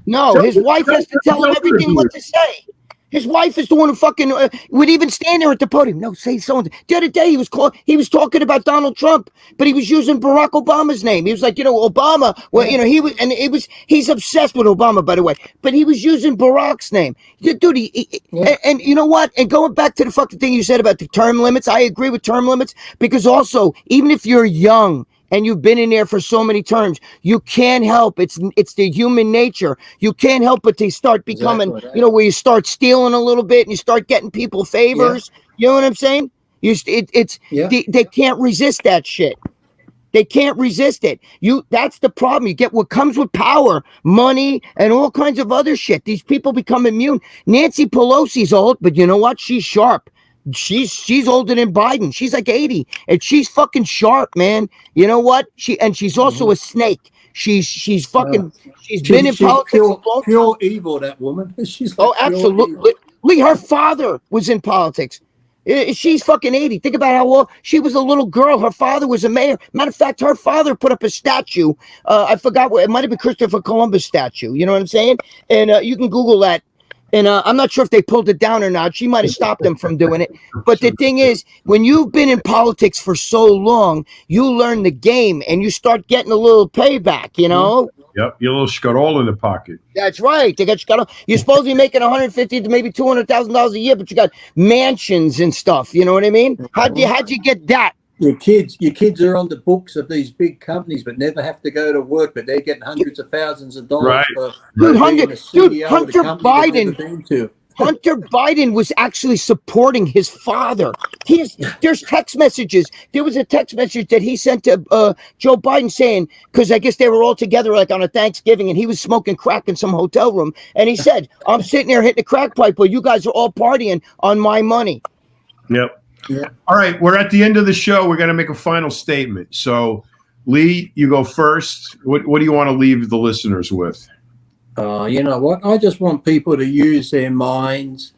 No, his wife has to tell him everything what to say. His wife is the one who fucking would even stand there at the podium. No, say something. The other day he was talking about Donald Trump, but he was using Barack Obama's name. He was like, Obama. Well, he's obsessed with Obama, by the way. But he was using Barack's name, dude. And you know what? And going back to the fucking thing you said about the term limits, I agree with term limits because also even if you're young and you've been in there for so many terms, you can't help. It's the human nature. You can't help but to start becoming, where you start stealing a little bit and you start getting people favors. Yeah. You know what I'm saying? They can't resist that shit. They can't resist it. That's the problem. You get what comes with power, money, and all kinds of other shit. These people become immune. Nancy Pelosi's old, but you know what? She's sharp. She's older than Biden. She's like 80 and she's fucking sharp, man. You know what? She's also a snake. She's fucking she's been in politics. Pure evil, that woman. She's like absolutely. Lee, her father was in politics. She's fucking 80. Think about how old she was. A little girl. Her father was a mayor. Matter of fact, her father put up a statue. I forgot what it might have been. Christopher Columbus statue. You know what I'm saying? And you can Google that. And I'm not sure if they pulled it down or not. She might have stopped them from doing it. But the thing is, when you've been in politics for so long, you learn the game and you start getting a little payback, you know? Yep, your little scuttle in the pocket. That's right. They got scuttle. You're supposed to be making $150,000 to maybe $200,000 a year, but you got mansions and stuff. You know what I mean? How'd you get that? Your kids are on the books of these big companies, but never have to go to work. But they're getting hundreds of thousands of dollars for Hunter Biden was actually supporting his father. There's text messages. There was a text message that he sent to Joe Biden saying, because I guess they were all together like on a Thanksgiving, and he was smoking crack in some hotel room, and he said, "I'm sitting there hitting the crack pipe while you guys are all partying on my money." Yep. Yeah. All right, we're at the end of the show. We're going to make a final statement. So, Lee, you go first. What do you want to leave the listeners with? You know what? I just want people to use their minds.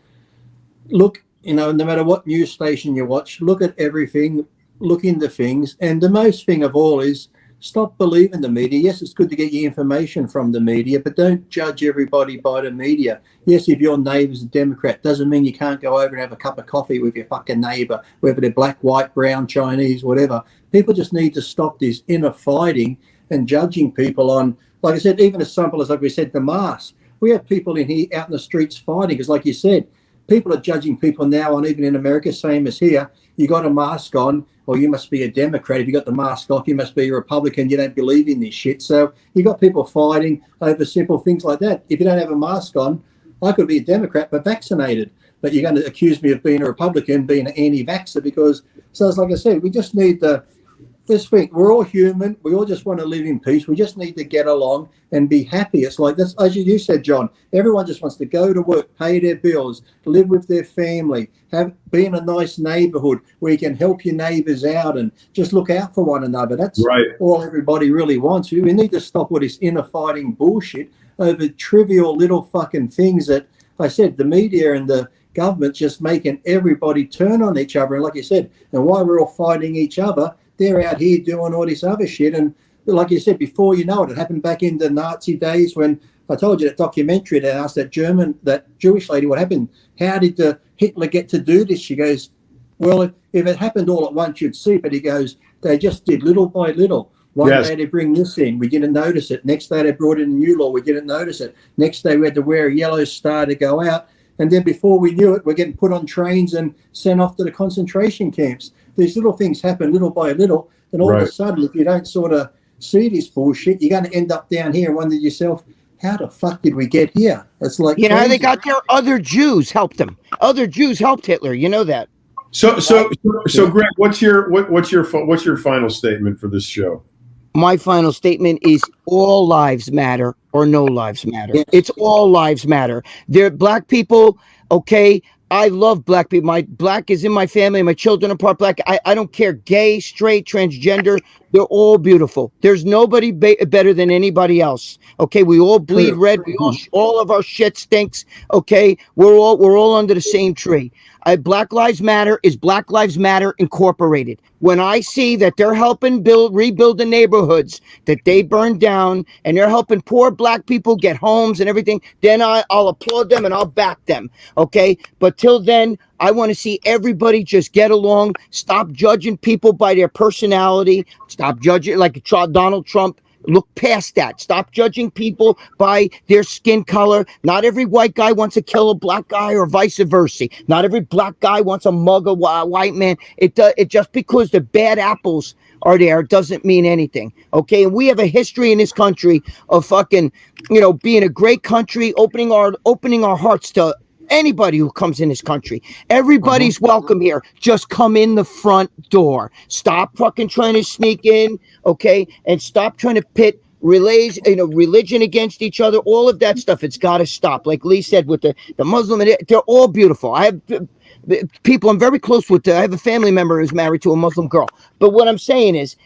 Look, no matter what news station you watch, look at everything, look into things. And the most thing of all is stop believing the media. Yes, it's good to get your information from the media, but don't judge everybody by the media. Yes, if your neighbour's a Democrat, doesn't mean you can't go over and have a cup of coffee with your fucking neighbour, whether they're black, white, brown, Chinese, whatever. People just need to stop this inner fighting and judging people on, like I said, even as simple as, like we said, the mask. We have people in here out in the streets fighting because, like you said, people are judging people now on, even in America, same as here. You got a mask on, or you must be a Democrat. If you got the mask off, you must be a Republican. You don't believe in this shit. So you got people fighting over simple things like that. If you don't have a mask on, I could be a Democrat but vaccinated. But you're going to accuse me of being a Republican, being an anti-vaxxer, because, so it's like I said, we just need the let's think, we're all human. We all just want to live in peace. We just need to get along and be happy. It's like this, as you said, John, everyone just wants to go to work, pay their bills, live with their family, be in a nice neighborhood where you can help your neighbors out and just look out for one another. That's right. All everybody really wants. We need to stop all this inner fighting bullshit over trivial little fucking things that, I said, the media and the government's just making everybody turn on each other. And like you said, and while we're all fighting each other, they're out here doing all this other shit. And like you said, before you know it, it happened back in the Nazi days when I told you that documentary that asked that Jewish lady what happened. How did Hitler get to do this? She goes, well, if it happened all at once, you'd see. But he goes, they just did little by little. One day they bring this in, we didn't notice it. Next day they brought in a new law, we didn't notice it. Next day we had to wear a yellow star to go out. And then before we knew it, we're getting put on trains and sent off to the concentration camps. These little things happen little by little. And all of a sudden, if you don't sort of see this bullshit, you're going to end up down here and wonder to yourself, how the fuck did we get here? It's like, you know how they got there? Other Jews helped them. Other Jews helped Hitler. You know that. So Greg, what's your final statement for this show? My final statement is all lives matter or no lives matter. Yes. It's all lives matter. They're black people. Okay. I love black people. My black is in my family. My children are part black. I don't care. Gay, straight, transgender. They're all beautiful. There's nobody better than anybody else. Okay. We all bleed red. We all of our shit stinks. Okay. We're all under the same tree. Black Lives Matter is Black Lives Matter Incorporated. When I see that they're helping rebuild the neighborhoods that they burned down, and they're helping poor black people get homes and everything, then I'll applaud them and I'll back them. Okay. But till then, I want to see everybody just get along. Stop judging people by their personality. Stop judging like Donald Trump. Look past that. Stop judging people by their skin color. Not every white guy wants to kill a black guy or vice versa. Not every black guy wants to mug a white man. It just because the bad apples are there doesn't mean anything. Okay. And we have a history in this country of fucking, being a great country, opening our hearts to anybody who comes in this country. Everybody's welcome here. Just come in the front door. Stop fucking trying to sneak in, okay? And stop trying to pit religion against each other. All of that stuff, it's got to stop. Like Lee said, with the Muslim, they're all beautiful. I have people I'm very close with. I have a family member who's married to a Muslim girl. But what I'm saying is,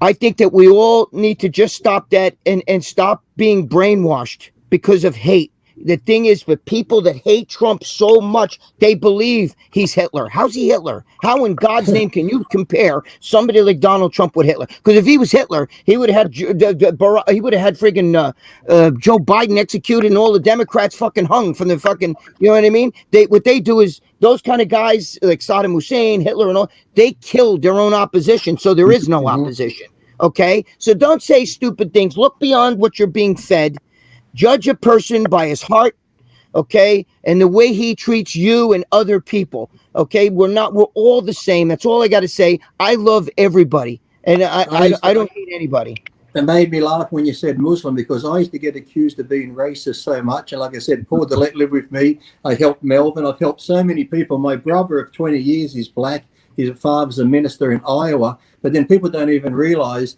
I think that we all need to just stop that and stop being brainwashed because of hate. The thing is, with people that hate Trump so much, they believe he's Hitler. How's he Hitler? How in God's name can you compare somebody like Donald Trump with Hitler? Because if he was Hitler, he would have had friggin' Joe Biden executed and all the Democrats fucking hung from the fucking, you know what I mean? What they do is those kind of guys like Saddam Hussein, Hitler, and all, they killed their own opposition, so there is no opposition. Okay, so don't say stupid things. Look beyond what you're being fed. Judge a person by his heart, okay, and the way he treats you and other people, okay? We're all the same. That's all I got to say. I love everybody, and I don't hate anybody. It made me laugh when you said Muslim, because I used to get accused of being racist so much. And like I said, Paul Dillette lived with me. I helped Melvin. I've helped so many people. My brother of 20 years is black. His father's a minister in Iowa. But then people don't even realize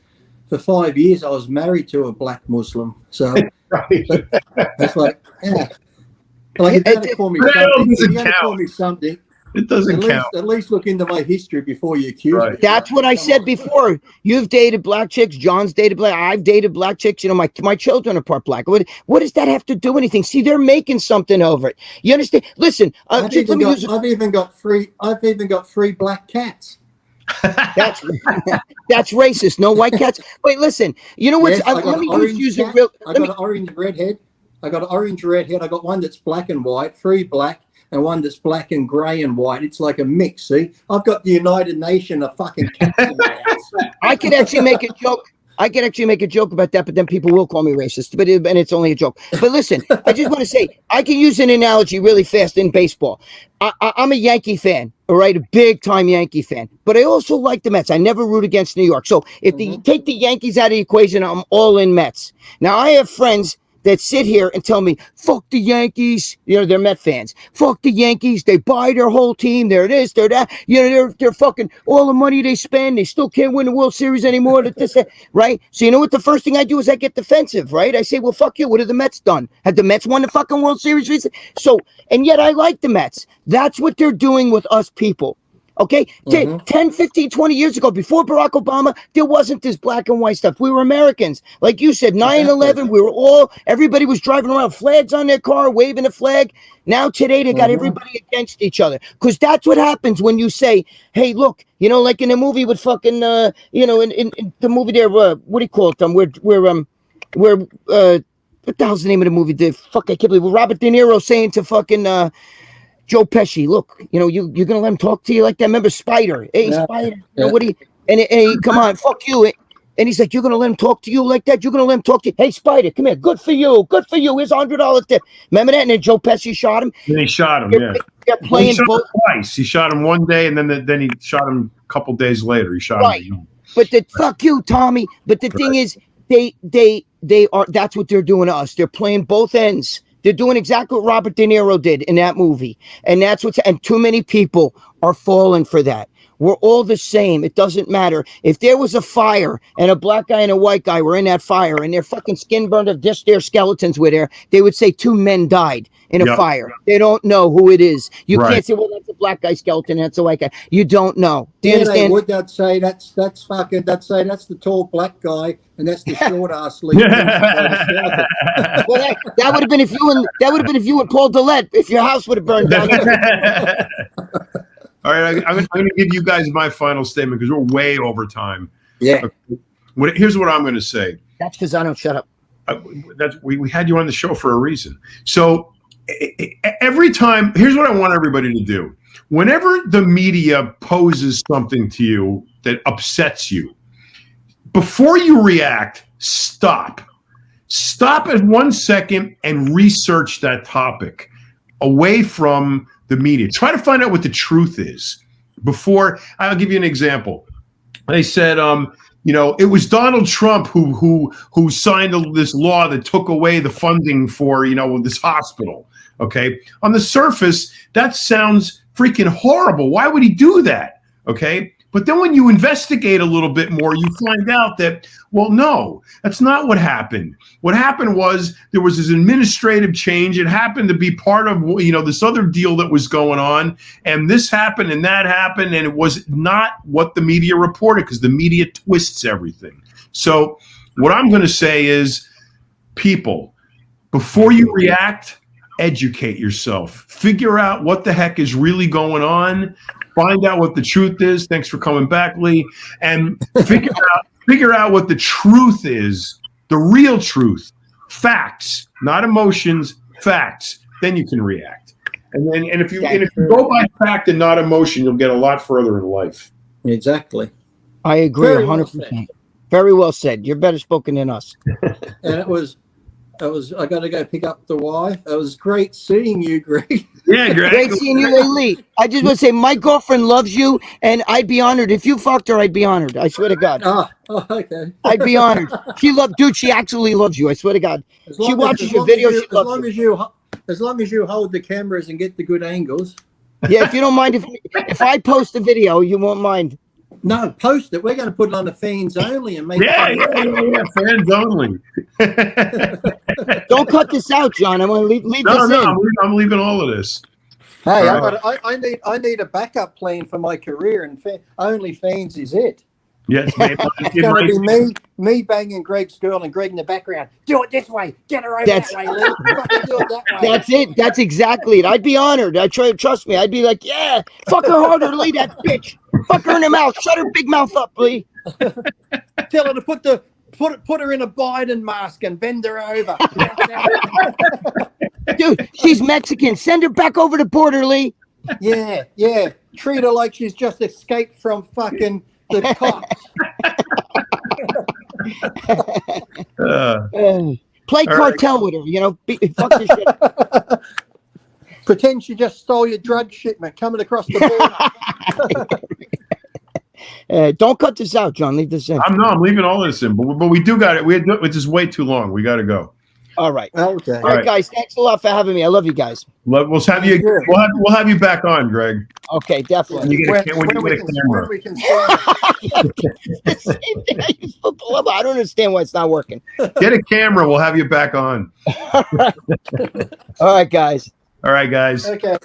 for 5 years I was married to a black Muslim. So that's like, yeah. Like, if you're going to call me something, it doesn't count. At least look into my history before you accuse me. That's what I said before. You've dated black chicks. John's dated black. I've dated black chicks. My children are part black. What does that have to do anything? See, they're making something over it. You understand? Listen, I've even got three black cats. That's racist. No white cats. Wait, listen. You know what? Yes, I got an orange redhead. I got an orange redhead. I got one that's black and white, 3 black, and one that's black and grey and white. It's like a mix. See, I've got the United Nations of fucking cats in my house. I could actually make a joke. About that, but then people will call me racist. And it's only a joke. But listen, I just want to say I can use an analogy really fast in baseball. I'm a Yankee fan, all right, a big time Yankee fan. But I also like the Mets. I never root against New York. So if you take the Yankees out of the equation, I'm all in Mets. Now I have friends that sit here and tell me, fuck the Yankees. You know, they're Met fans. Fuck the Yankees. They buy their whole team. They're this, they're that. You know, they're fucking all the money they spend. They still can't win the World Series anymore. That, right? So you know what the first thing I do is I get defensive, right? I say, well, fuck you. What have the Mets done? Have the Mets won the fucking World Series recently? So, and yet I like the Mets. That's what they're doing with us people. Okay, 10, 15, 20 years ago, before Barack Obama, there wasn't this black and white stuff. We were Americans. Like you said, 9/11, we were all, everybody was driving around, flags on their car, waving a flag. Now today, they got everybody against each other. Because that's what happens when you say, hey, look, you know, like in the movie with fucking, you know, in the movie there, what do you call it? What the hell's the name of the movie? I can't believe it. Robert De Niro saying to fucking, Joe Pesci, look, you know, you're gonna let him talk to you like that. Remember Spider? Hey, Spider, you know, what do you? And he, come on, fuck you. And he's like, you're gonna let him talk to you like that? You're gonna let him talk to you? Hey, Spider, come here. Good for you. Good for you. Here's $100 tip. Remember that? And then Joe Pesci shot him. And he shot him. They're playing both twice. He shot him one day, and then he shot him a couple days later. He shot him. But fuck you, Tommy. But the thing is, they are. That's what they're doing to us. They're playing both ends. They're doing exactly what Robert De Niro did in that movie. And that's and too many people are falling for that. We're all the same. It doesn't matter. If there was a fire and a black guy and a white guy were in that fire and their fucking skin burned up, just their skeletons were there, they would say 2 men died in a fire. They don't know who it is. You can't say, well, that's a black guy skeleton, that's a white guy. You don't know. Do you understand? They would. They'd say that's the tall black guy and that's the short ass lead. Well, that would have been if you and Paul Dillette, if your house would have burned down. All right, I'm going to give you guys my final statement because we're way over time. Yeah. Okay. Here's what I'm going to say. That's because I don't shut up. We had you on the show for a reason. So every time, here's what I want everybody to do. Whenever the media poses something to you that upsets you, before you react, stop. Stop at 1 second and research that topic away from the media. Try to find out what the truth is. Before, I'll give you an example. They said, you know, it was Donald Trump who signed this law that took away the funding for, you know, this hospital. Okay, on the surface, that sounds freaking horrible. Why would he do that? Okay, but then when you investigate a little bit more, you find out that, well, no, that's not what happened. What happened was there was this administrative change. It happened to be part of, you know, this other deal that was going on, and this happened and that happened, and it was not what the media reported because the media twists everything. So what I'm going to say is, people, before you react, educate yourself. Figure out what the heck is really going on. Find out what the truth is. Thanks for coming back, Lee. And figure out what the truth is, the real truth. Facts, not emotions, facts. Then you can react. And if you go by fact and not emotion, you'll get a lot further in life. Exactly. I agree 100%. Very well said. You're better spoken than us. And I got to go pick up the wife. It was great seeing you, Greg. Yeah, Greg. Great seeing you, Lee. I just want to say my girlfriend loves you, and I'd be honored. If you fucked her, I'd be honored. I swear to God. Oh, okay. I'd be honored. She actually loves you. I swear to God. She watches your videos. As long as you hold the cameras and get the good angles. Yeah, if you don't mind, if I post a video, you won't mind. No, post it. We're going to put it on the fans only and make it fans only. Don't cut this out, John. I'm going to leave this in. I'm leaving all of this. Hey, I need a backup plan for my career, and OnlyFans is it. Yes, it's going to be me banging Greg's girl and Greg in the background. Do it this way. Get her over that way, Lee. Fucking do it that way. That's it. That's exactly it. I'd be honored. Trust me. I'd be like, yeah, fuck her harder, Lee, that bitch. Fuck her in the mouth. Shut her big mouth up, Lee. Tell her to put her in a Biden mask and bend her over. Dude, she's Mexican. Send her back over the border, Lee. Yeah. Treat her like she's just escaped from fucking the cops. Play cartel with her, you know. Fuck your shit. Pretend she just stole your drug shipment coming across the border. Don't cut this out, John. Leave this in. I'm leaving all this in, but we do got it. It's just way too long. We got to go. All right. Okay. All right, guys. Thanks a lot for having me. I love you guys. We'll have you. Sure. We'll have you back on, Greg. Okay, definitely. When you get a camera. When we can stand The same thing I used to pull up. I don't understand why it's not working. Get a camera. We'll have you back on. All right, guys. All right, guys. Okay.